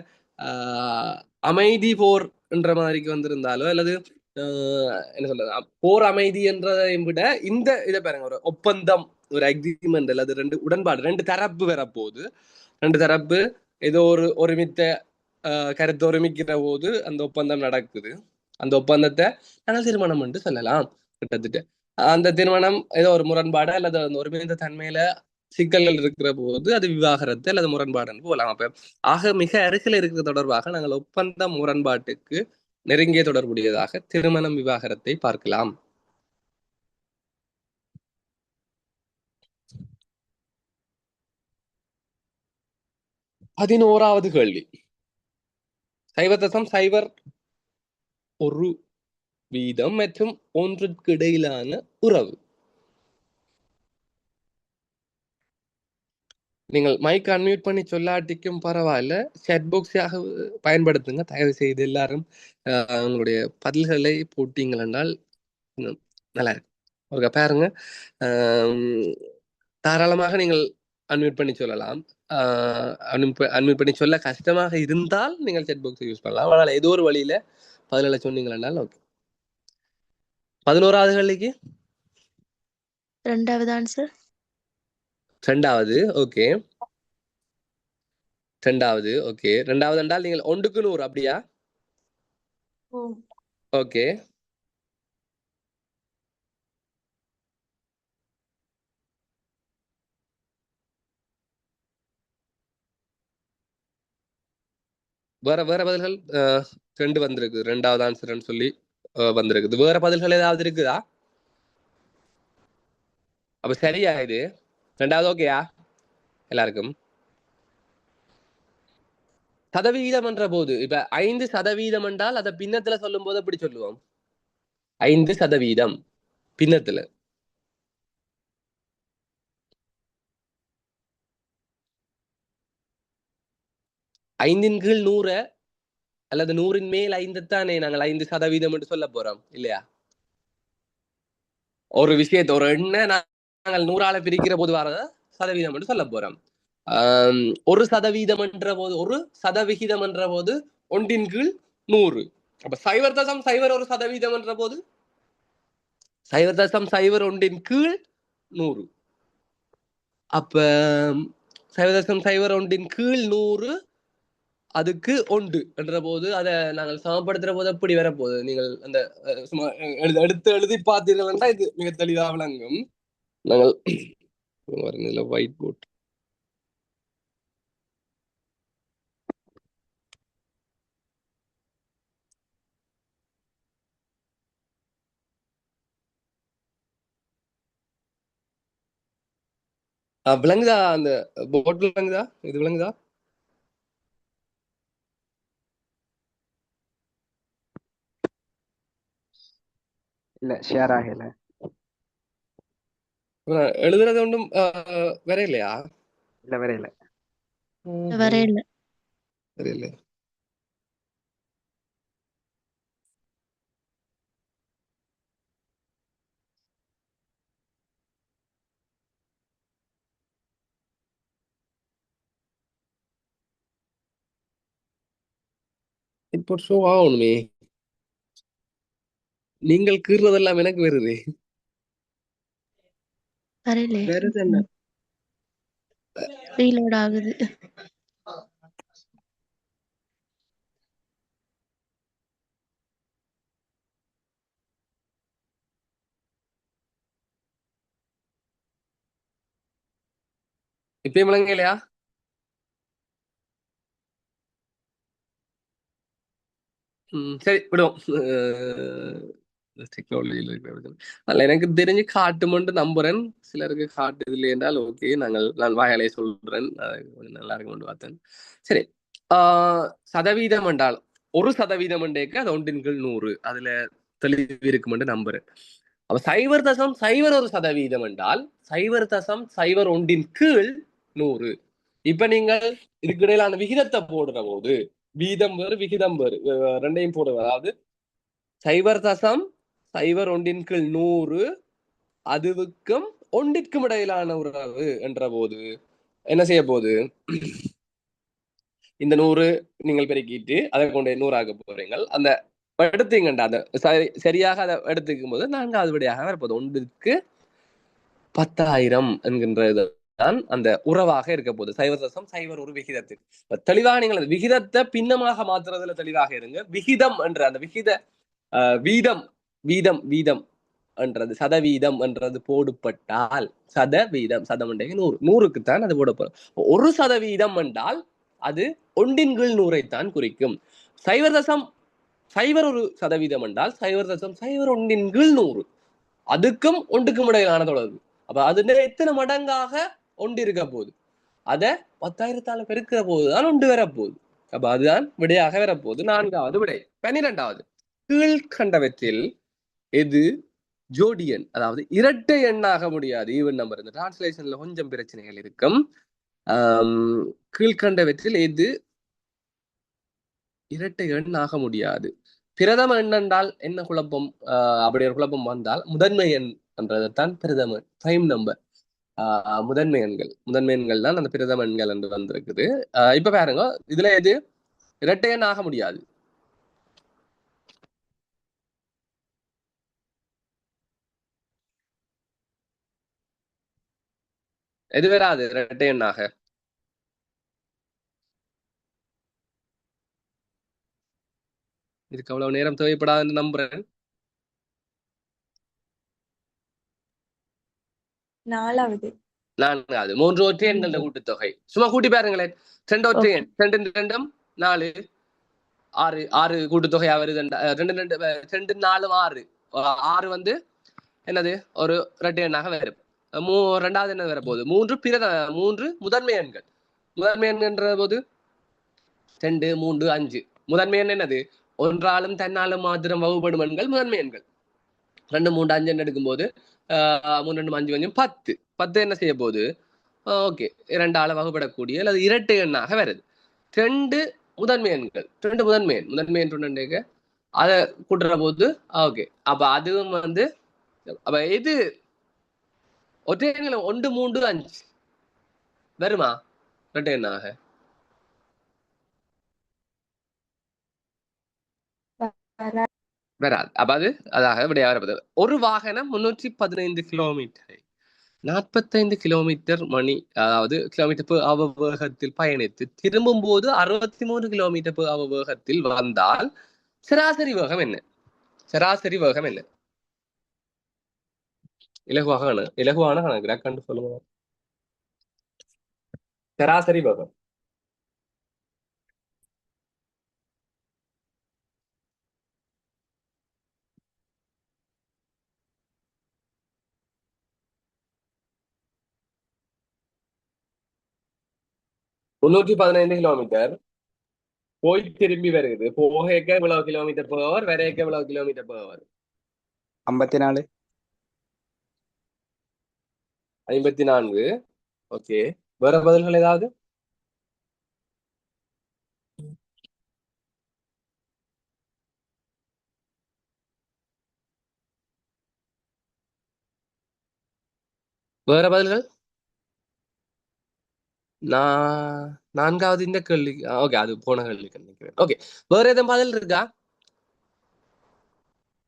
அமைதி போர் என்ற மாதிரிக்கு வந்திருந்தாலோ அல்லது என்ன சொல்றது, போர் அமைதி என்றதை விட இந்த இதை பாருங்க, ஒரு ஒப்பந்தம், ஒரு அக்ரிமெண்ட் அல்லது ரெண்டு உடன்பாடு, ரெண்டு தரப்பு வரப்போகுது. ரெண்டு தரப்பு ஏதோ ஒரு ஒருமித்த கருத்து ஒருமிக்கிற போது அந்த ஒப்பந்தம் நடக்குது. அந்த ஒப்பந்தத்தை நாங்கள் திருமணம் என்று சொல்லலாம். கிட்டத்தட்ட அந்த திருமணம் ஏதோ ஒரு முரண்பாடு அல்லது அந்த ஒருமித்த தன்மையில சிக்கல்கள் இருக்கிற போது அது விவாகரத்து அல்லது முரண்பாடுன்னு போகலாம். அப்ப ஆக மிக அருகில் இருக்கிற தொடர்பாக நாங்கள் ஒப்பந்த முரண்பாட்டுக்கு நெருங்கிய தொடர்புடையதாக திருமணம் விவாகரத்தை பார்க்கலாம். பதினோராவது கேள்வி, 0.01% மற்றும் 1க்கு இடையிலான உறவு. நீங்கள் மைக் அன்மியூட் பண்ணி சொல்லாட்டிக்கும் பரவாயில்ல, சேட் பாக்ஸாக பயன்படுத்துங்க தயவு செய்து. எல்லாரும் உங்களுடைய பதில்களை போட்டீங்கள் என்றால் நல்லா இருக்கும். ஒரு பாருங்க, தாராளமாக நீங்கள் அன்மியூட் பண்ணி சொல்லலாம். அன்மியூட் பண்ணி சொல்ல கஷ்டமாக இருந்தால் நீங்கள் சேட் பாக்ஸ் யூஸ் பண்ணலாம். ஆனால் ஏதோ ஒரு வழியில பதில்களை சொன்னீங்கள் ஓகே. 11வது கேள்விக்கு 2வது ஆன்சர். 2வது ஓகே. 2வது ஓகே. 2வது என்றால் நீங்கள் 1க்கு 100 அப்படியா? ஓகே. வேற வேற பதில்கள் 2 வந்திருக்கு, 2வது ஆன்சர்ன்னு சொல்லி வந்திருக்குது. வேற பதில்கள் ஏதாவது இருக்குதா? அப்ப சரியா இது 2வது ஓகேயா எல்லாருக்கும்? சதவிகிதம் என்ற போது இப்ப 5% என்றால் அதை பின்னத்துல சொல்லும் போது எப்படி சொல்லுவோம்? 5% பின்னத்துல 5ன் கீழ் 100 அல்லது 100ன் மேல் 5 தானே நாங்கள் 5% என்று சொல்ல போறோம் இல்லையா? ஒரு விஷயத்தை, ஒரு எண்ணை நாங்கள் 100ஆல பிரிக்கிற போது வரத சதவீதம் என்று சொல்ல போறோம். 1% என்ற போது, ஒரு சதவிகிதம் என்ற போது 1ன் கீழ் 100. அப்ப 0.01% என்ற போது 0.01ன் கீழ் 100. அப்ப 0.01ன் கீழ் 100 அதுக்கு 1 என்ற போது அதை நாங்கள் சமப்படுத்துற போது எப்படி வரப்போகுது? நீங்கள் அந்த சும்மா எழுதி பார்த்தீர்கள் இது மிக தெளிவாக விளங்கும். நாங்கள் ஒயிட் போர்ட் விளங்குதா? அந்த போர்ட் விளங்குதா? இது விளங்குதா? இல்ல ஷேர் ஆகல. எழுதுறது ஒன்றும் வரையிலையா? இல்ல வரையில. வரையில. வரையில. இப்போ ஷோ ஆகணுமே. நீங்கள் கீறுறதெல்லாம் எனக்கு வருது. வரலையே. வருது என்ன? ரீலோட் ஆகுது. இப்பயும் விளங்கலையா? சரி விடுவோம். டெக்னாலஜியில் இருக்கிறது அதில் எனக்கு தெரிஞ்சு காட்டுமென்று நம்புறேன். சிலருக்கு காட்டுது இல்லை என்றால் ஓகே, நான் வாயாலே சொல்றேன். அது கொஞ்சம் நல்லா இருக்கும்னு பார்த்தேன். சரி, சதவீதம் என்றால் 1% என்றேக்கு அது 1/100 அதுல தெளிவு இருக்குமென்று நம்புறேன். அப்ப 0.01% என்றால் 0.01/100. இப்ப நீங்கள் இதுக்கு இடையிலான விகிதத்தை போடுற போது வீதம் வேறு விகிதம் வேறு ரெண்டையும் போடுவது, அதாவது 0.01/100 அதுவுக்கும் ஒன்றிற்கும் இடையிலான உறவு என்ற போது என்ன செய்ய போகுது? இந்த 100 நீங்கள் பெருக்கிட்டு அதை கொண்டு 100 ஆக போறீங்க. அந்த எடுத்தீங்கண்டா அந்த சரியாக அதை எடுத்துக்கும் போது 4வது விடையாக வரப்போகுது. 1/10,000 என்கின்றது தான் அந்த உறவாக இருக்க போகுது 0.01 விகிதத்துக்கு. தெளிவாக நீங்கள் அந்த விகிதத்தை பின்னமாக மாத்துறதுல தெளிவாக இருங்க. விகிதம் என்ற அந்த வீதம் வீதம் வீதம் என்றது சதவீதம் என்றது போடுபட்டால் சதவீதம் 100க்குத்தான் அது போடப்படும். 1% என்றால் அது 1/100 குறிக்கும். 0.01% என்றால் 0.01/100 அதுக்கும் ஒன்றுக்கும் இடையிலான தொடர்பு. அப்ப அதுல எத்தனை மடங்காக ஒன்று இருக்க போகுது? அதை 10,000ஆல பெருக்கிற போதுதான் ஒன்று வரப்போகுது. அப்ப அதுதான் விடையாக வரப்போகுது. 4வது விடை. 12வது, கீழ்கண்டவற்றில் எது ஜோடியன், அதாவது இரட்டை எண்ணாக முடியாது? Even number. இந்த டிரான்ஸ்லேஷன்ல கொஞ்சம் பிரச்சனைகள் இருக்கும். கீழ்கண்டவற்றில் எது இரட்டை எண் ஆக முடியாது? பிரதம எண் என்றால் என்ன குழப்பம்? அப்படி ஒரு குழப்பம் வந்தால் முதன்மை எண் என்றதான் பிரதம பிரைம் நம்பர். முதன்மை எண்கள் தான் அந்த பிரதம எண்கள் என்று வந்திருக்குது. இப்ப பாருங்க, இதுல எது இரட்டை எண் ஆக முடியாது? எது வராது இரட்டை எண்ணாக? இதுக்கு அவ்வளவு நேரம் தேவைப்படாதுன்னு நம்புறேன். 4வது 4வது 3 ஒற்றை எண்கள கூட்டுத்தொகை. சும்மா கூட்டி பாருங்களேன். 2 ஒற்றை எண் 2 2 4 6 6 கூட்டுத்தொகையா வருது. 2 2 2 4 6 6 வந்து என்னது ஒரு இரட்டை எண்ணாக வரும். 2வது என்ன வரப்போகுது? 3 முதன்மை எண்கள். முதன்மை எண் என்ற போது 2 3 5. முதன்மை எண் என்னது? ஒன்றாலும் தன்னாலும் மாத்திரம் வகுப்படும் எண்கள் முதன்மை எண்கள். 2 3 5 எடுக்கும்போது 3 2 5 5 10. 10 என்ன செய்ய போகுது? ஓகே, 2ஆல வகுப்படக்கூடிய அல்லது இரட்டை எண்ணாக வருது. 2 முதன்மை எண்கள். 2 முதன்மை எண் அதை கூட்டுற போது ஓகே. அப்ப அதுவும் வந்து அப்ப எது ஒற்றை எண்கள்? 1 3 5 வருமா இரட்டை எண்ணாக? வராது. அப்ப அது அதாக விடையாக வரப்போகுது. ஒரு வாகனம் 315 கிலோமீட்டரை 45 கிலோமீட்டர் மணி, அதாவது கிலோமீட்டர் வேகத்தில் பயணித்து திரும்பும் போது 63 கிலோமீட்டர் வேகத்தில் வந்தால் சராசரி வேகம் என்ன? சராசரி வேகம் என்ன? இலகுவான கணக்கு கண்டு சொல்லுங்க. சராசரி வேகம் முன்னூற்றி 15 கிலோமீட்டர் போய் திரும்பி வருது. போகேக்க இவ்வளவு கிலோமீட்டர் போவர், வரையக்க இவ்வளவு கிலோமீட்டர் போவர். 54 54. ஓகே, வேற பதில்கள் ஏதாவது? வேற பதில்கள்? 4வது இந்த கேள்வி. ஓகே, அது போன கேள்விக்கு நினைக்கிறேன். ஓகே, வேற எதுவும் பதில் இருக்கா?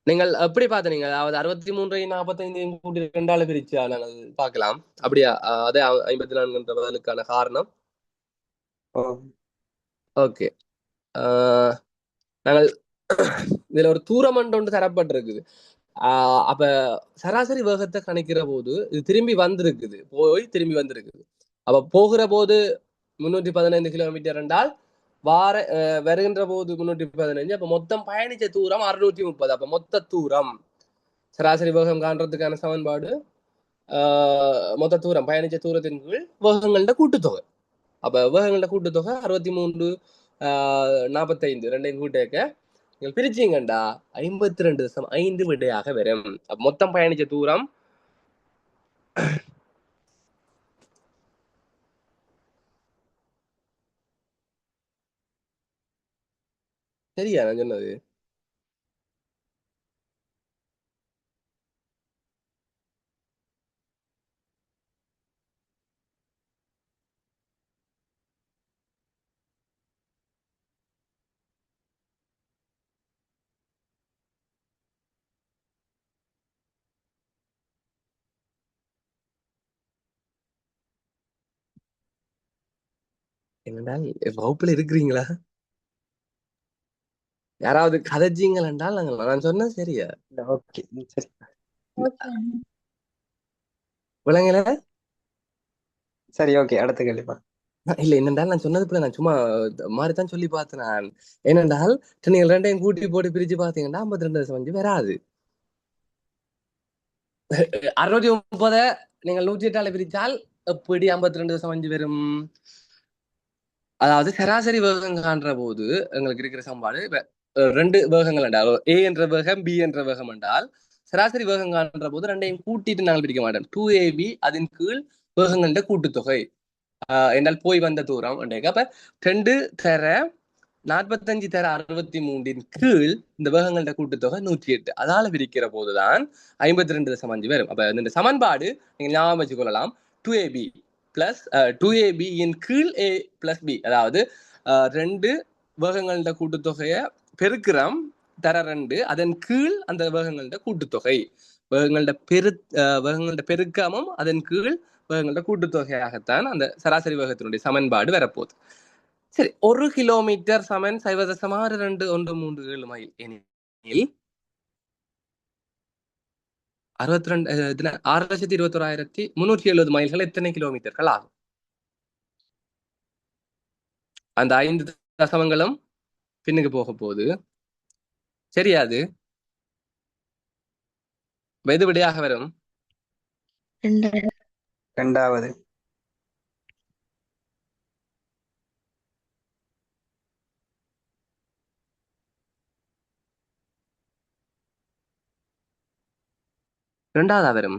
நீங்கள் எப்படி பார்த்தீங்க? அதாவது 63 45 கூட்டி ரெண்டால பிரிச்சு நாங்கள் பார்க்கலாம். அப்படியா? அதே 54 என்ற பதிலுக்கான காரணம். ஓ ஓகே. நாங்கள் இதுல ஒரு தூரம் ஒன்று தரப்பட்டிருக்குது. அப்ப சராசரி வேகத்தை கணிக்கிற போது இது திரும்பி வந்திருக்குது, போய் திரும்பி வந்திருக்குது. அப்ப போகிற போது 315 கிலோமீட்டர் என்றால் வருகின்ற போது 315. அப்ப மொத்தம் பயணிச்ச தூரம் 630. அப்ப மொத்த தூரம் சராசரி வேகம் காண்றதுக்கான சமன்பாடு மொத்த தூரம் பயணிச்ச தூரத்தின் கீழ் வேகங்கள்ட கூட்டுத்தொகை. அப்ப வேகங்கள்ட கூட்டுத்தொகை 63 45 ரெண்டையும் கூட்டேக்க நீங்கள் பிரிச்சீங்கண்டா 52.5 விடையாக வரும். மொத்தம் பயணிச்ச தூரம் சரியா நான் சொன்னது? என்னடா வகுப்புல இருக்கிறீங்களா? யாராவது கதைச்சீங்கள் என்றால் நான் சொன்ன சரியா ஓகே சரி விளங்கல? சரி ஓகே அடுத்த கேள்வி பாருங்க. இல்ல என்னென்றால் நான் சொன்னது போல நான் சும்மா மாதிரிதான் சொல்லி பார்த்தேன். நான் ஏனென்றால் நீங்கள் ரெண்டையும் கூட்டி போட்டு பிரிச்சு பார்த்தீங்கன்னா 52.5 வராது. 630 நீங்கள் 108 பிரிச்சால் எப்படி 52.5 வரும்? அதாவது சராசரி வேகம் காண்ற போது எங்களுக்கு இருக்கிற சமன்பாடு ரெண்டு வேகங்கள் என்றால் ஏ என்ற வேகம் பி என்ற வேகம் என்றால் சராசரி வேகம் காண்ற போது ரெண்டையும் கூட்டிட்டு நாங்கள் பிரிக்க மாட்டோம். 2ab அதன் கீழ் வேகங்கள கூட்டுத்தொகை என்றால் போய் வந்த தூரம். அப்ப 2 தர 45 தர 63 கீழ் இந்த வேகங்கள கூட்டுத்தொகை 108. அதால பிரிக்கிற போதுதான் 52.5 வரும். அப்ப இந்த சமன்பாடு நீங்க ஞாபகம் வச்சுக் கொள்ளலாம். 2ab பிளஸ் 2ab இன் கீழ் a பிளஸ் b. அதாவது ரெண்டு வேகங்கள கூட்டுத்தொகைய பெருக்கிறோம் தர 2 அதன் கீழ் அந்த வேகங்கள கூட்டுத்தொகை. வேகங்கள பெருக்கமும் அதன் கீழ் வேகங்கள கூட்டுத்தொகையாகத்தான் அந்த சராசரி வேகத்தினுடைய சமன்பாடு வரப்போகுது. சரி, 1 கிலோமீட்டர் சமன் 0.6137 மைல் எனில் 6,21,370 மைல்கள் எத்தனை கிலோமீட்டர்கள் ஆகும்? அந்த 5 தசமங்களும் பின்னுக்கு போக போகுது. சரியாது? எது விடையாக வரும்? இரண்டாவது. இரண்டாவதா வரும்.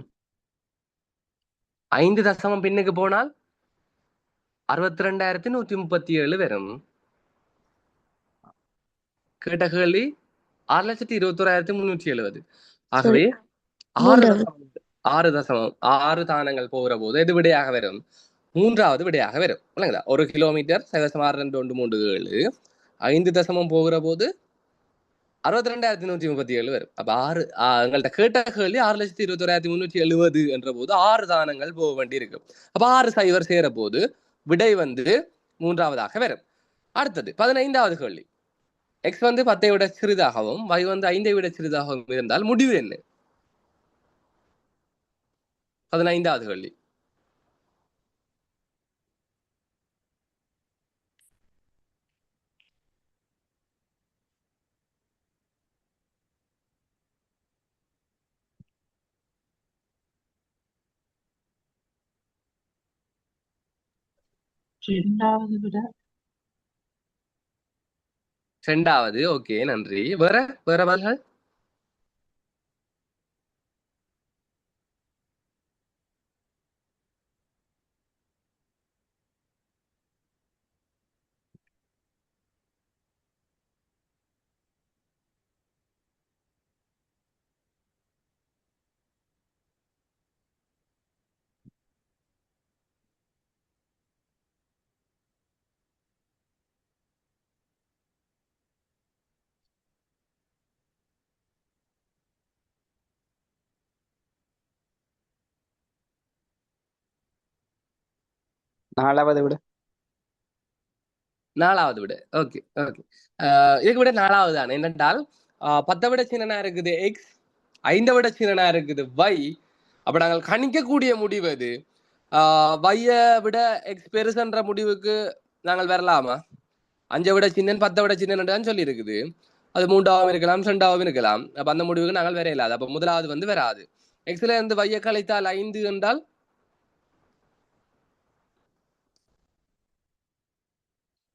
5 தசமம் பின்னுக்கு போனால் 62,137 வரும். கேட்ட கேள்வி 6,21,370. ஆகவே 6 தானங்கள் போகிற போது எது விடையாக வரும்? மூன்றாவது விடையாக வரும். இல்லைங்களா? 1 கிலோமீட்டர் 0.6237 5 தசமம் போகிற போது 62,137 வரும். அப்ப எங்கள்கிட்ட கேட்ட கேள்வி 6,21,370 என்ற போது 6 தானங்கள் போக வேண்டி இருக்கும். அப்ப 6 சைவர் சேர போது விடை மூன்றாவதாக வரும். அடுத்தது 15வது கேள்வி. எக்ஸ் 10 விட சிறிதாகவும் y 5 விட சிறிதாகவும் இருந்தால் முடிவு என்ன? 15வது கேள்வி. இரண்டாவது. ஓகே, நன்றி. வேற பதில்கள்? நாலாவது விட நாலாவது விட. Okay okay. இதுக்கு விட நாலாவது தான். என்னென்றால் 10 விட சின்னனா இருக்குது எக்ஸ், 5 விட சின்னனா இருக்குது y. அப்ப நாங்கள் கணிக்கக்கூடிய முடிவு அது வைய விட எக்ஸ் பெருசுன்ற முடிவுக்கு நாங்கள் வரலாமா? 5 விட சின்னன் 10 விட சின்னன் தான் சொல்லி இருக்குது. அது 3ஆவும் இருக்கலாம் 2ஆவும் இருக்கலாம். அப்ப அந்த முடிவுக்கு நாங்கள் வர இல்லாது. அப்ப முதலாவது வந்து வராது. எக்ஸ்ல இருந்து வைய கழித்தால் 5 என்றால்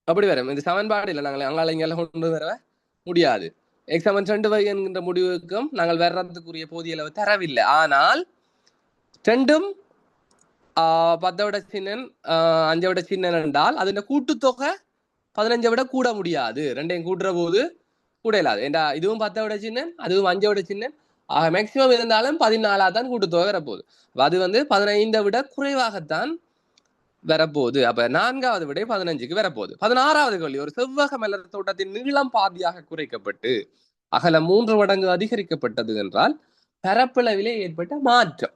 அப்படி வரும். இந்த சமன்பாடு இல்லை, நாங்கள் அங்கால இங்கெல்லாம் கொண்டு வர முடியாது. எக்ஸ் சமன் 2y என்கின்ற முடிவுக்கும் நாங்கள் வர்றதுக்குரிய போதிய அளவு தரவில்லை. ஆனால் ரெண்டும் 10 விட சின்னன் 5 விட சின்னன் என்றால் அதன் கூட்டுத்தொகை 15 விட கூட முடியாது. ரெண்டையும் கூட்டுற போது கூட இல்லாது. ஏண்டா இதுவும் 10 விட சின்னன், அதுவும் 5 விட சின்னன். மேக்சிமம் இருந்தாலும் 14 தான் கூட்டுத்தொகை வரப்போகுது. அது வந்து 15 விட குறைவாகத்தான் வரப்போகுது. அப்ப 4வது விட 15க்கு வரப்போகுது. 16வது கேள்வி, ஒரு செவ்வக மலர் தோட்டத்தின் நீளம் பாதியாக குறைக்கப்பட்டு அகலம் 3 மடங்கு அதிகரிக்கப்பட்டது என்றால் பரப்பளவிலே ஏற்பட்ட மாற்றம்.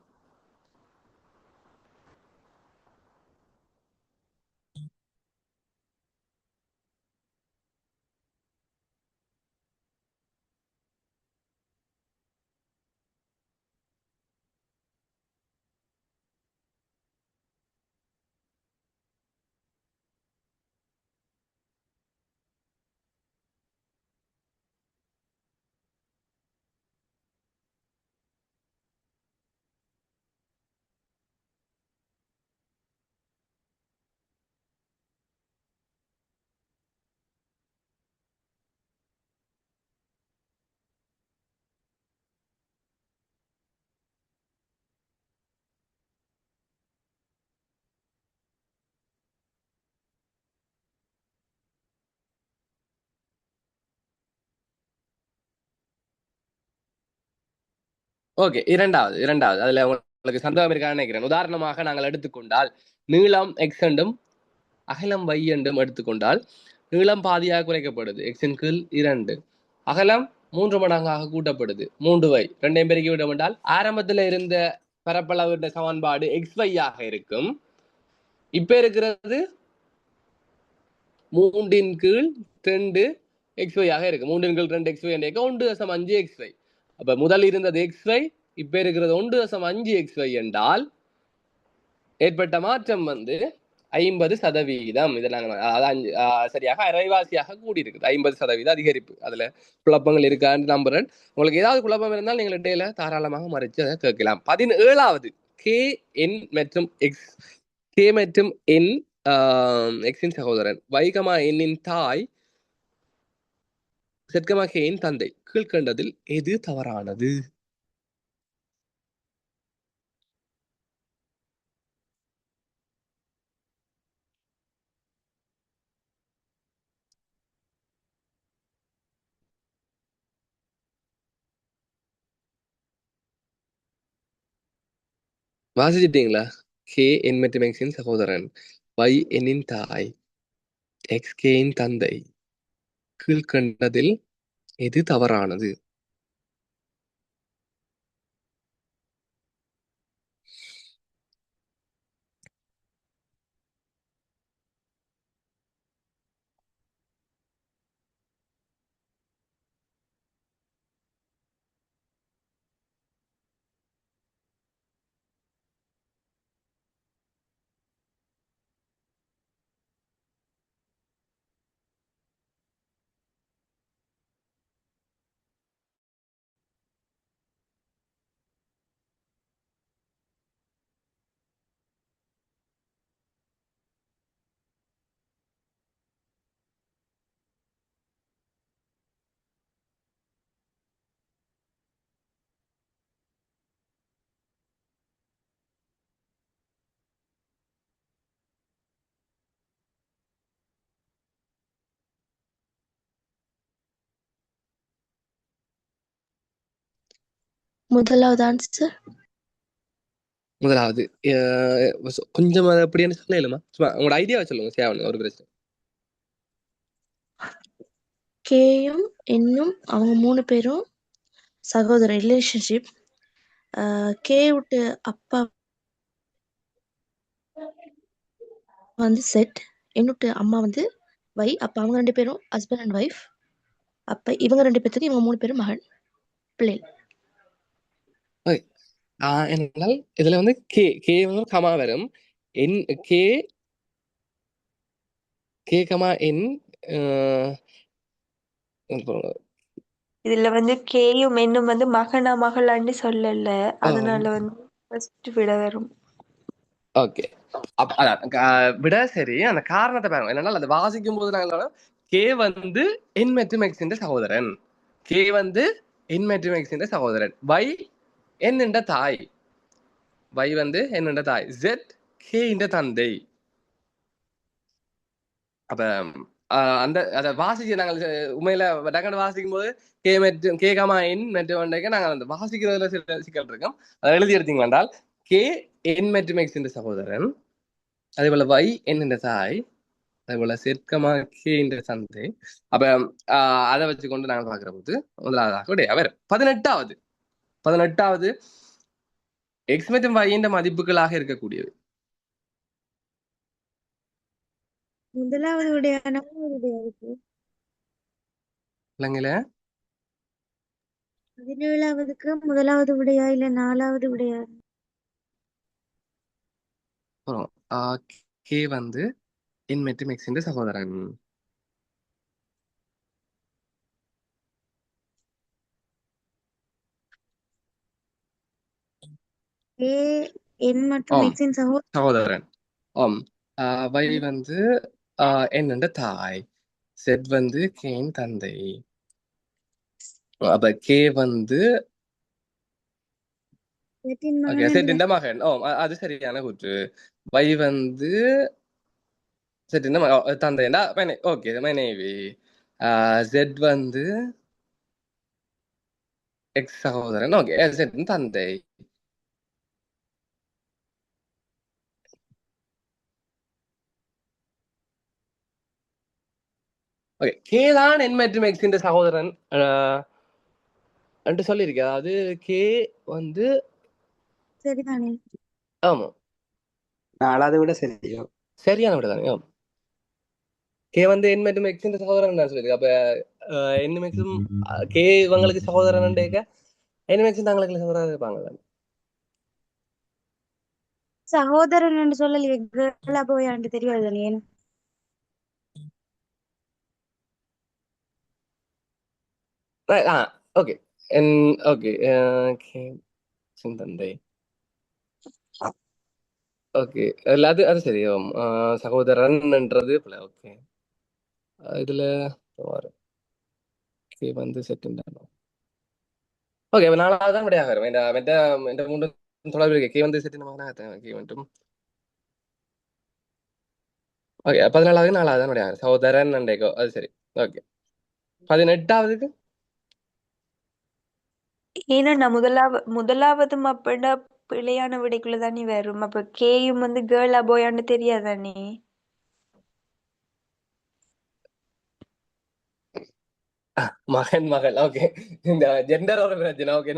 ஓகே, இரண்டாவது அதுல உங்களுக்கு சந்தேகம் இருக்கான்னு நினைக்கிறேன். உதாரணமாக நாங்கள் எடுத்துக்கொண்டால் நீளம் எக்ஸ் என்றும் அகலம் y என்றும் எடுத்துக்கொண்டால் நீளம் பாதியாக குறைக்கப்படுது எக்ஸின் கீழ் 2, அகலம் 3 மடங்காக கூட்டப்படுது 3y, ரெண்டையும் பெருக்கி விட வேண்டால் ஆரம்பத்துல இருந்த பரப்பளவு சமன்பாடு xy ஆக இருக்கும். இப்ப இருக்கிறது 3 கீழ் 2 xy ஆக இருக்கு. 3 கீழ் 2 xy என்ற 1.5 xy. அப்ப முதல் இருந்தது xy, இப்ப இருக்கிறது 1.5 xy என்றால் ஏற்பட்ட மாற்றம் வந்து 50%. இதை நாங்கள் சரியாக அரைவாசியாக கூடி இருக்குது. 50% அதிகரிப்பு. அதுல குழப்பங்கள் இருக்கான்னு நம்புறேன். உங்களுக்கு ஏதாவது குழப்பம் இருந்தால் நீங்கள் இடையில தாராளமாக மறைச்சு அதை கேட்கலாம். 17வது கே என் மற்றும் எக்ஸ். கே மற்றும் என் எக்ஸின் சகோதரன், வைகமா எண்ணின் தாய், செட்கமா கேயின் தந்தை. கீழ்கண்டதில் எது தவறானது? வாசிச்சிட்டீங்களா? கே என் மற்றும் எக்ஸின் சகோதரன், வை எண்ணின் தாய், எக்ஸ் கேயின் தந்தை. கீழ்கண்டதில் எது தவறானது? முதலாவது ஆன்சர். முதலாவது கொஞ்சம் அதை அப்படின்னு சொல்லலுமா? சும்மா உங்களோட ஐடியாவை சொல்லுங்க. சேவன் ஒரு பிரச்சனை. கேயும் என்னும் அவங்க 3 பேரும் சகோதர ரிலேஷன்ஷிப். கே விட்டு அப்பா வந்து செட், என்னோட அம்மா வந்து வை. அப்ப அவங்க 2 பேரும் ஹஸ்பண்ட் அண்ட் ஒய்ஃப். அப்ப இவங்க 2 பேத்துக்கு இவங்க 3 பேரும் மகன் பிள்ளை. ஓகே. என்றால் இதுல வந்து கே கே வந்து கமா வரும். என் கே கே கமா என் இதுல வந்து கேயும் என்னும் வந்து மகனா மகளான்னு சொல்லல, அதனால வந்து ஃபர்ஸ்ட் விட வரும். ஓகே. அதான் விட சரி. அந்த காரணத்தை பாருங்க. என்னன்னா அதை வாசிக்கும் போது நாங்கள் கே வந்து என் மற்றும் எக்ஸின் சகோதரன், கே வந்து என் மற்றும் எக்ஸின் சகோதரன், வை என்னென்ற தாய், வை வந்து என்னென்ற தாய், ஜெட் கே என்ற தந்தை. அப்ப அந்த அதை வாசிக்க நாங்கள் உண்மையில டக்குனு வாசிக்கும் போது கே மற்றும் கே கமா என் மற்றும் நாங்கள் அந்த வாசிக்கிறதுல சில சிக்கல் இருக்கும். அதை எழுதி எடுத்தீங்க என்றால் கே என் மற்றும் எக்ஸின் சகோதரன், அதே போல வை என்கின்ற தாய், அதே போல செற்கமா கே என்ற தந்தை. அப்ப அதை வச்சு கொண்டு நாங்கள் பார்க்கிற போது முதலாவதாக அவர் 18வது எக்ஸ் மற்றும் y என்ற மதிப்புகளாக இருக்கக்கூடியது. முதலாவது விடையான இருக்கு. இல்லைங்கள 17வதுக்கு முதலாவது விடையா இல்ல 4வது விடையா? கே வந்து என் மற்றும் எக்ஸ் என்ற சகோதரன். ஏ என் மற்றும் எக்ஸின் சகோதரன். ஆம். வை வந்து என் என்ற தாய், செட் வந்து கேன் தந்தை. அப்ப கே வந்து செட்டின் மகன். அது சரியான கூற்று. வை வந்து செட்டின் தந்தைண்டா ஓகே மனைவி. ஜெட் வந்து எக்ஸ் சகோதரன். ஓகே செட்டின் தந்தை. ஓகே, கே தான் என் மற்றும் எக்ஸ் என்ற சகோதரன் என்று சொல்லியிருக்கேன். அதாவது கே வந்து சரிதானே? ஆமா, 4வது விட சரியோ? சரியான விட தானே. கே வந்து என் மற்றும் எக்ஸ் என்ற சகோதரன் நான் சொல்லியிருக்கேன். அப்ப என் மேக்ஸும் கே இவங்களுக்கு சகோதரன் என் மேக்ஸும் தங்களுக்கு சகோதரன் இருப்பாங்க. சகோதரன் என்று சொல்லலையே, கேர்ளா போயாண்டு தெரியாது தானே? ஓகே ஓகே தந்தை. ஓகே, அது சரி. சகோதரன்ன்றது ஓகே. இதுல கே வந்து செட்டில் ஓகே. 4வது தான் விடையாக வரும். இந்த 3 தொடர்பு இருக்கு. கே வந்து செட்டில் மகனாக கே மட்டும். ஓகே, 14வது 4வது தான் விடையாக சகோதரன் அண்டேகோ. அது சரி. ஓகே, 18வதுக்கு ஏன்னா முதலாவதும் அப்படின்னா பிழையான விடைக்குள்ள தானே வரும். அப்ப கேயும் வந்து கேர்ளா போயான்னு தெரியாதானே? மகன் மகள். ஓகே, இந்த ஜெண்டர் ஒரு பிரச்சனை. ஓகே,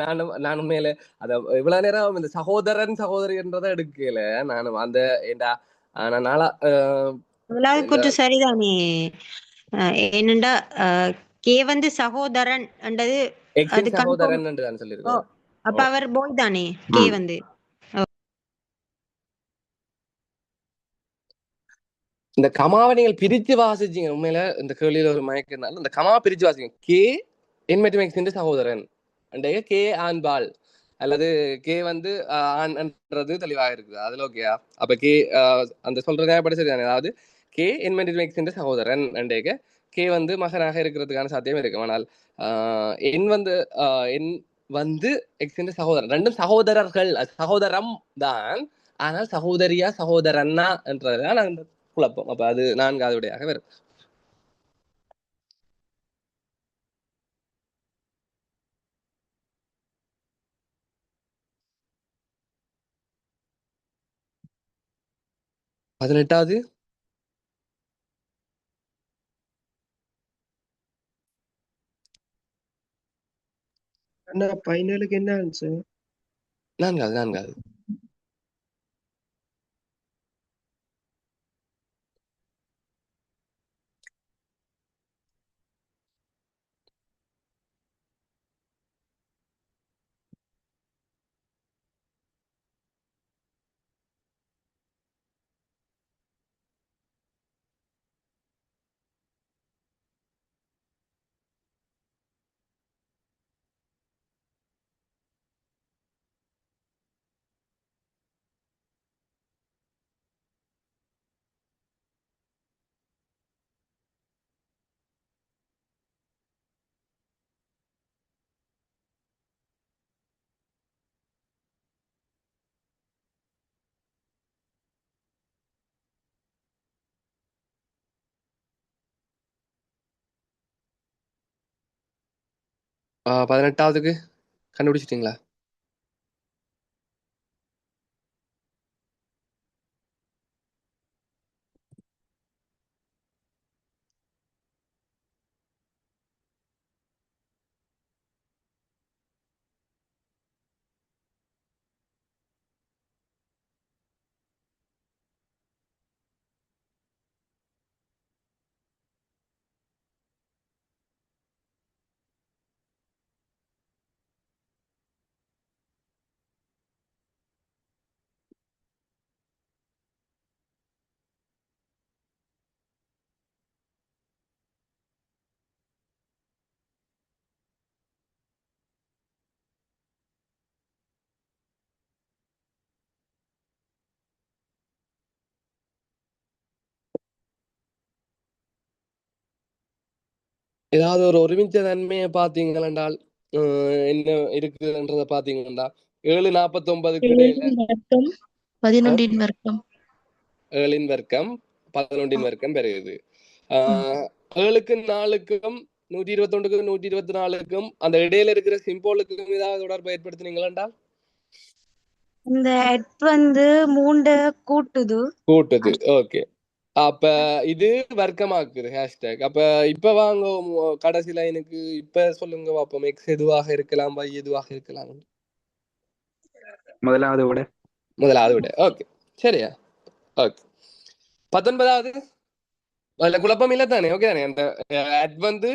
நானும் மேல அத இவ்வளவு நேரம் இந்த சகோதரன் சகோதரி என்றதை எடுக்கல. நானும் அந்த நாளா முதலாவது கூற்று சரிதானே. என்னண்டா கே வந்து சகோதரன் என்றது அது சகோதரன் என்று நான் சொல்லியிருக்கோம். அப்ப அவர் போய் தானே கே வந்து. இந்த கமாவை நீங்கள் பிரிச்சு வாசிச்சீங்க. உண்மையில இந்த கேள்வியில ஒரு மயக்கம். இந்த கமாவை பிரிச்சு வாசிங்க. கே என் மற்றும் எக்ஸ் சகோதரன் அண்டைய கே ஆண்பால் அல்லது கே வந்து ஆண்ன்றது தெளிவாக இருக்குது. அதுல ஓகேயா? அப்ப கே அந்த சொல்ற ஞாபகம் சரிதானே? அதாவது கே என் மற்றும் எக்ஸ் சகோதரன் அண்டைய கே வந்து மகனாக இருக்கிறதுக்கான சாத்தியம் இருக்கு. ஆனால் என் வந்து எக்ஸ் சகோதரன், ரெண்டும் சகோதரர்கள், சகோதரம் தான். ஆனால் சகோதரியா சகோதரன்னா என்றதுதான் அந்த குழப்பம். அப்ப அது 4வது விடையாக வரும். பதினெட்டாவது ஃபைனலுக்கு என்ன ஆன்சர்? 4வது 18வதுக்கு கண்டுபிடிச்சிட்டீங்களா? ஏதாவது ஒரு ஒருமித்த தன்மையை பார்த்தீங்களென்றால் என்ன இருக்குன்றத பார்த்தீங்கன்னா 7:49க்கு இடையில 7 வர்க்கம் 11 வர்க்கம் 7 வர்க்கம் 11 வர்க்கம் பெறுகிறது. ம். 7க்கு 4க்கும் 121க்கும் 124க்கும் அந்த இடையில இருக்கிற சிம்போலுக்கும் ஏதாவது தொடர்பு ஏற்படுத்தினீங்களா? இந்த எட் வந்து மூண்ட கூட்டுது. கூட்டுது. ஓகே. அப்ப இது வர்க்கமாக்குது ஹேஷ்டேக். அப்ப இப்ப வாங்க கடைசி லைனுக்கு இப்ப சொல்லுங்க பாப்போம். எக்ஸ் எதுவாக இருக்கலாம், y எதுவாக இருக்கலாம்? முதலாவது விட முதலாவது விட. ஓகே, சரியா? ஓகே. 19வது அதுல குழப்பம் இல்லை தானே? ஓகே தானே? அந்த அட் வந்து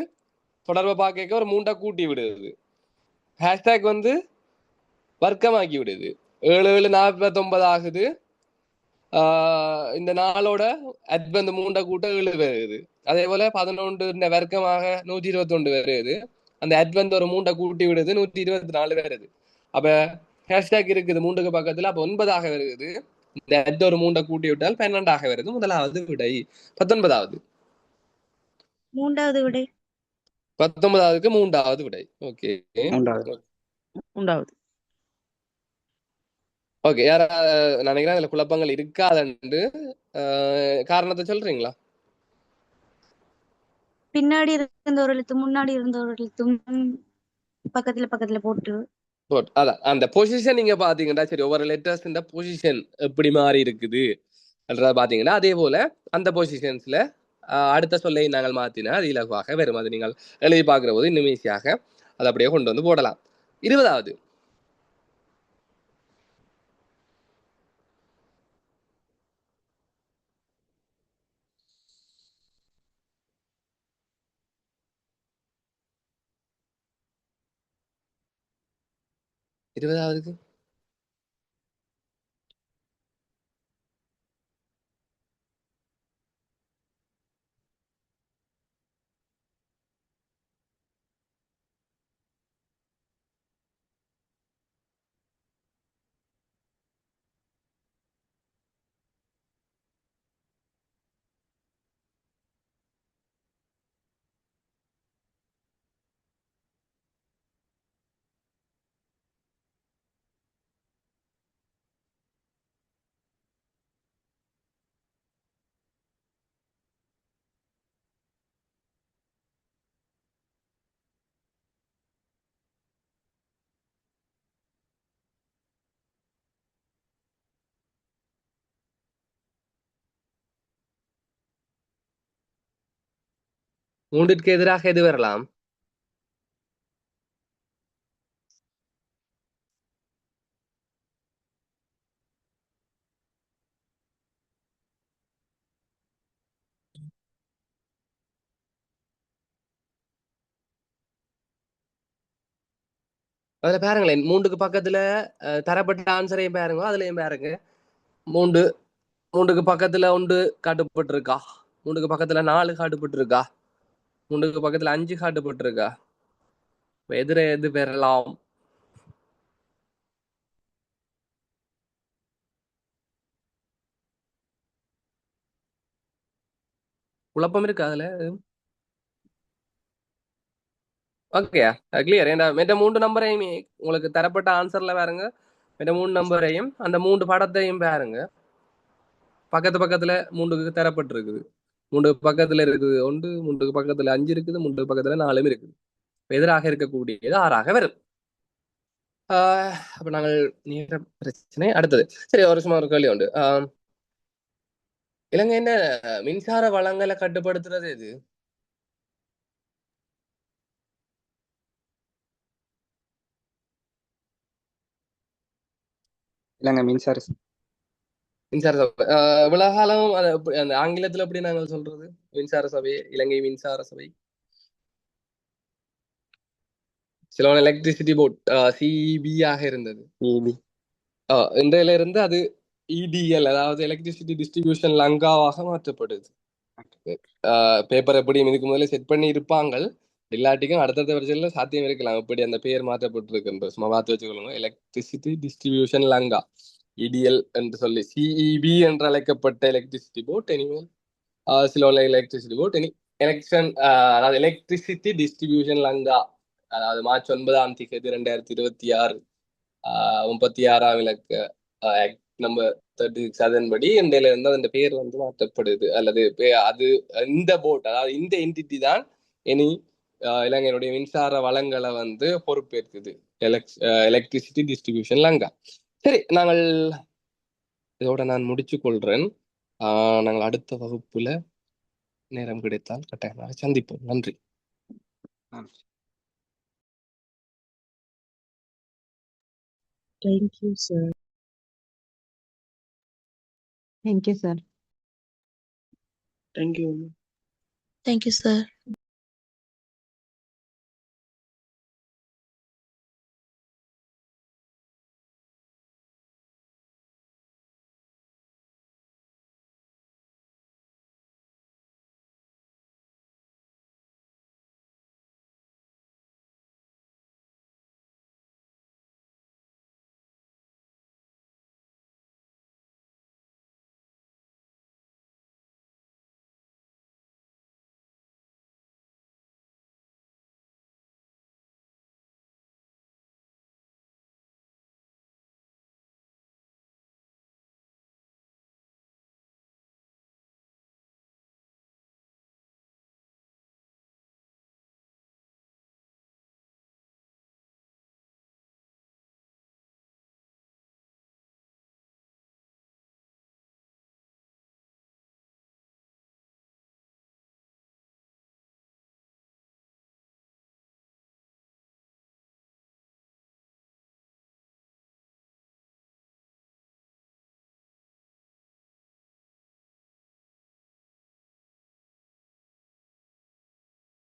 தொடர்பை பார்க்க ஒரு மூண்டா கூட்டி விடுது, ஹேஷ்டேக் வந்து வர்க்கமாக்கி விடுது. 7:49 ஆகுது. இந்த நாளோட அட் வந்து மூண்டை கூட்ட 7 வருது. அதே போல 11 வர்க்கமாக 121 வருது. அந்த அட் வந்து ஒரு மூண்டை கூட்டி விடுது, 124 வருது. அப்ப ஹேஷ்டேக் இருக்குது மூண்டுக்கு பக்கத்துல, அப்ப 9ஆக வருது. இந்த அட் ஒரு மூண்டை கூட்டி விட்டால் 12ஆக வருது. முதலாவது விடை 19வது. மூன்றாவது விடை 19வதுக்கு 3வது விடை. ஓகே, மூன்றாவது. ஓகே. யாரா நினைக்கிறேன் அதுல குழப்பங்கள் இருக்காதுன்னு காரணத்தை சொல்றீங்களா? பின்னாடி இருந்த ஒரு எழுத்தும் முன்னாடி இருந்த ஒரு எழுத்தும் பக்கத்துல பக்கத்துல போட்டு அதான் அந்த பொசிஷன் நீங்க பாத்தீங்கன்னா சரி, ஒவ்வொரு லெட்டர்ஸ் இந்த பொசிஷன் எப்படி மாறி இருக்குது பாத்தீங்கன்னா, அதே போல அந்த பொசிஷன்ஸ்ல அடுத்த சொல்லை நாங்கள் மாத்தினா அது இலகுவாக வரும். அது நீங்கள் எழுதி பார்க்கிற போது இன்னும் ஈஸியாக அதை அப்படியே கொண்டு வந்து போடலாம். 20வது இருபதாவதுக்கு மூன்றிற்கு எதிராக எது வரலாம்? அதுல பாருங்களேன், மூன்றுக்கு பக்கத்துல தரப்பட்ட ஆன்சரையும் பாருங்க, அதுலயும் பாருங்க. மூன்றுக்கு பக்கத்துல 1 காட்டுப்பட்டிருக்கா, மூன்றுக்கு பக்கத்துல 4 காட்டுப்பட்டிருக்கா, மூன்றுக்கு பக்கத்துல 5 காட்டுப்பட்டிருக்கா. எதிர எது பெறலாம்? குழப்பம் இருக்கு அதுல. Okay, clear. ஏன்னா மற்ற 3 நம்பரையும் உங்களுக்கு தரப்பட்ட ஆன்சர்ல பாருங்க, மற்ற 3 நம்பரையும் அந்த 3 படத்தையும் பாருங்க. பக்கத்துல 3க்கு தரப்பட்டிருக்குது. 3க்கு பக்கத்துல இருக்குது 1, 3க்கு பக்கத்துல 5 இருக்குது, 3க்கு பக்கத்துல 4 இருக்குது. எதிராக இருக்கக்கூடியது 6ஆக வரும். அப்ப நாங்கள் நேர பிரச்சனை அடுத்தது. சரி, ஒரு சும்மா ஒரு கேள்வி உண்டு. இலங்கை என்ன மின்சார வளங்களை கட்டுப்படுத்துறது எது? இல்லைங்க மின்சார மின்சார சபை. இவ்வளவு காலம் அந்த ஆங்கிலத்துல எப்படி நாங்கள் சொல்றது? மின்சார சபை, இலங்கை மின்சார சபை. சிலோன் எலக்ட்ரிசிட்டி போர்ட் சிஇபி ஆக இருந்தது. இபி இன்றையில இருந்து அது இடிஎல், அதாவது எலக்ட்ரிசிட்டி டிஸ்ட்ரிபியூஷன் லங்காவாக மாற்றப்படுது. பேப்பர் எப்படியும் இதுக்கு முதல்ல செட் பண்ணி இருப்பாங்க, இல்லாட்டிக்கும் அடுத்தடுத்த வருஷத்துல சாத்தியம் இருக்கலாம். எப்படி அந்த பெயர் மாற்றப்பட்டிருக்குன்ற சும்மா பார்த்து வச்சுக்கொள்ளுங்க. எலக்ட்ரிசிட்டி டிஸ்ட்ரிபியூஷன் லங்கா, இடிஎல் என்று சொல்லி சிஇபி என்று அழைக்கப்பட்ட எலக்ட்ரிசிட்டி போர்ட் இனிமேல் சிலோன் எலக்ட்ரிசிட்டி போர்ட் இனி எலெக்ஷன், அதாவது எலக்ட்ரிசிட்டி டிஸ்ட்ரிபியூஷன் லங்கா, அதாவது மார்ச் 9ஆம் தேதி 2026 36ஆம் இலக்க ஆக்ட் நம்பர் 36 அதன்படி இன்றையில இருந்து அந்த பேர் வந்து மாற்றப்படுது. அல்லது அது இந்த போர்ட், அதாவது இந்த என்டிட்டி தான் இனி இலங்கையினுடைய மின்சார வளங்களை வந்து பொறுப்பேற்குது, எலக்ட்ரிசிட்டி டிஸ்ட்ரிபியூஷன் லங்கா. சரி, நாங்கள் இதோட நான் முடிச்சு கொள்றேன். நாங்கள் அடுத்த வகுப்புல நேரம் கிடைத்தால் கட்டாயமாக சந்திப்போம். நன்றி. Thank you, sir. Thank you, sir. Thank you. Thank you, sir.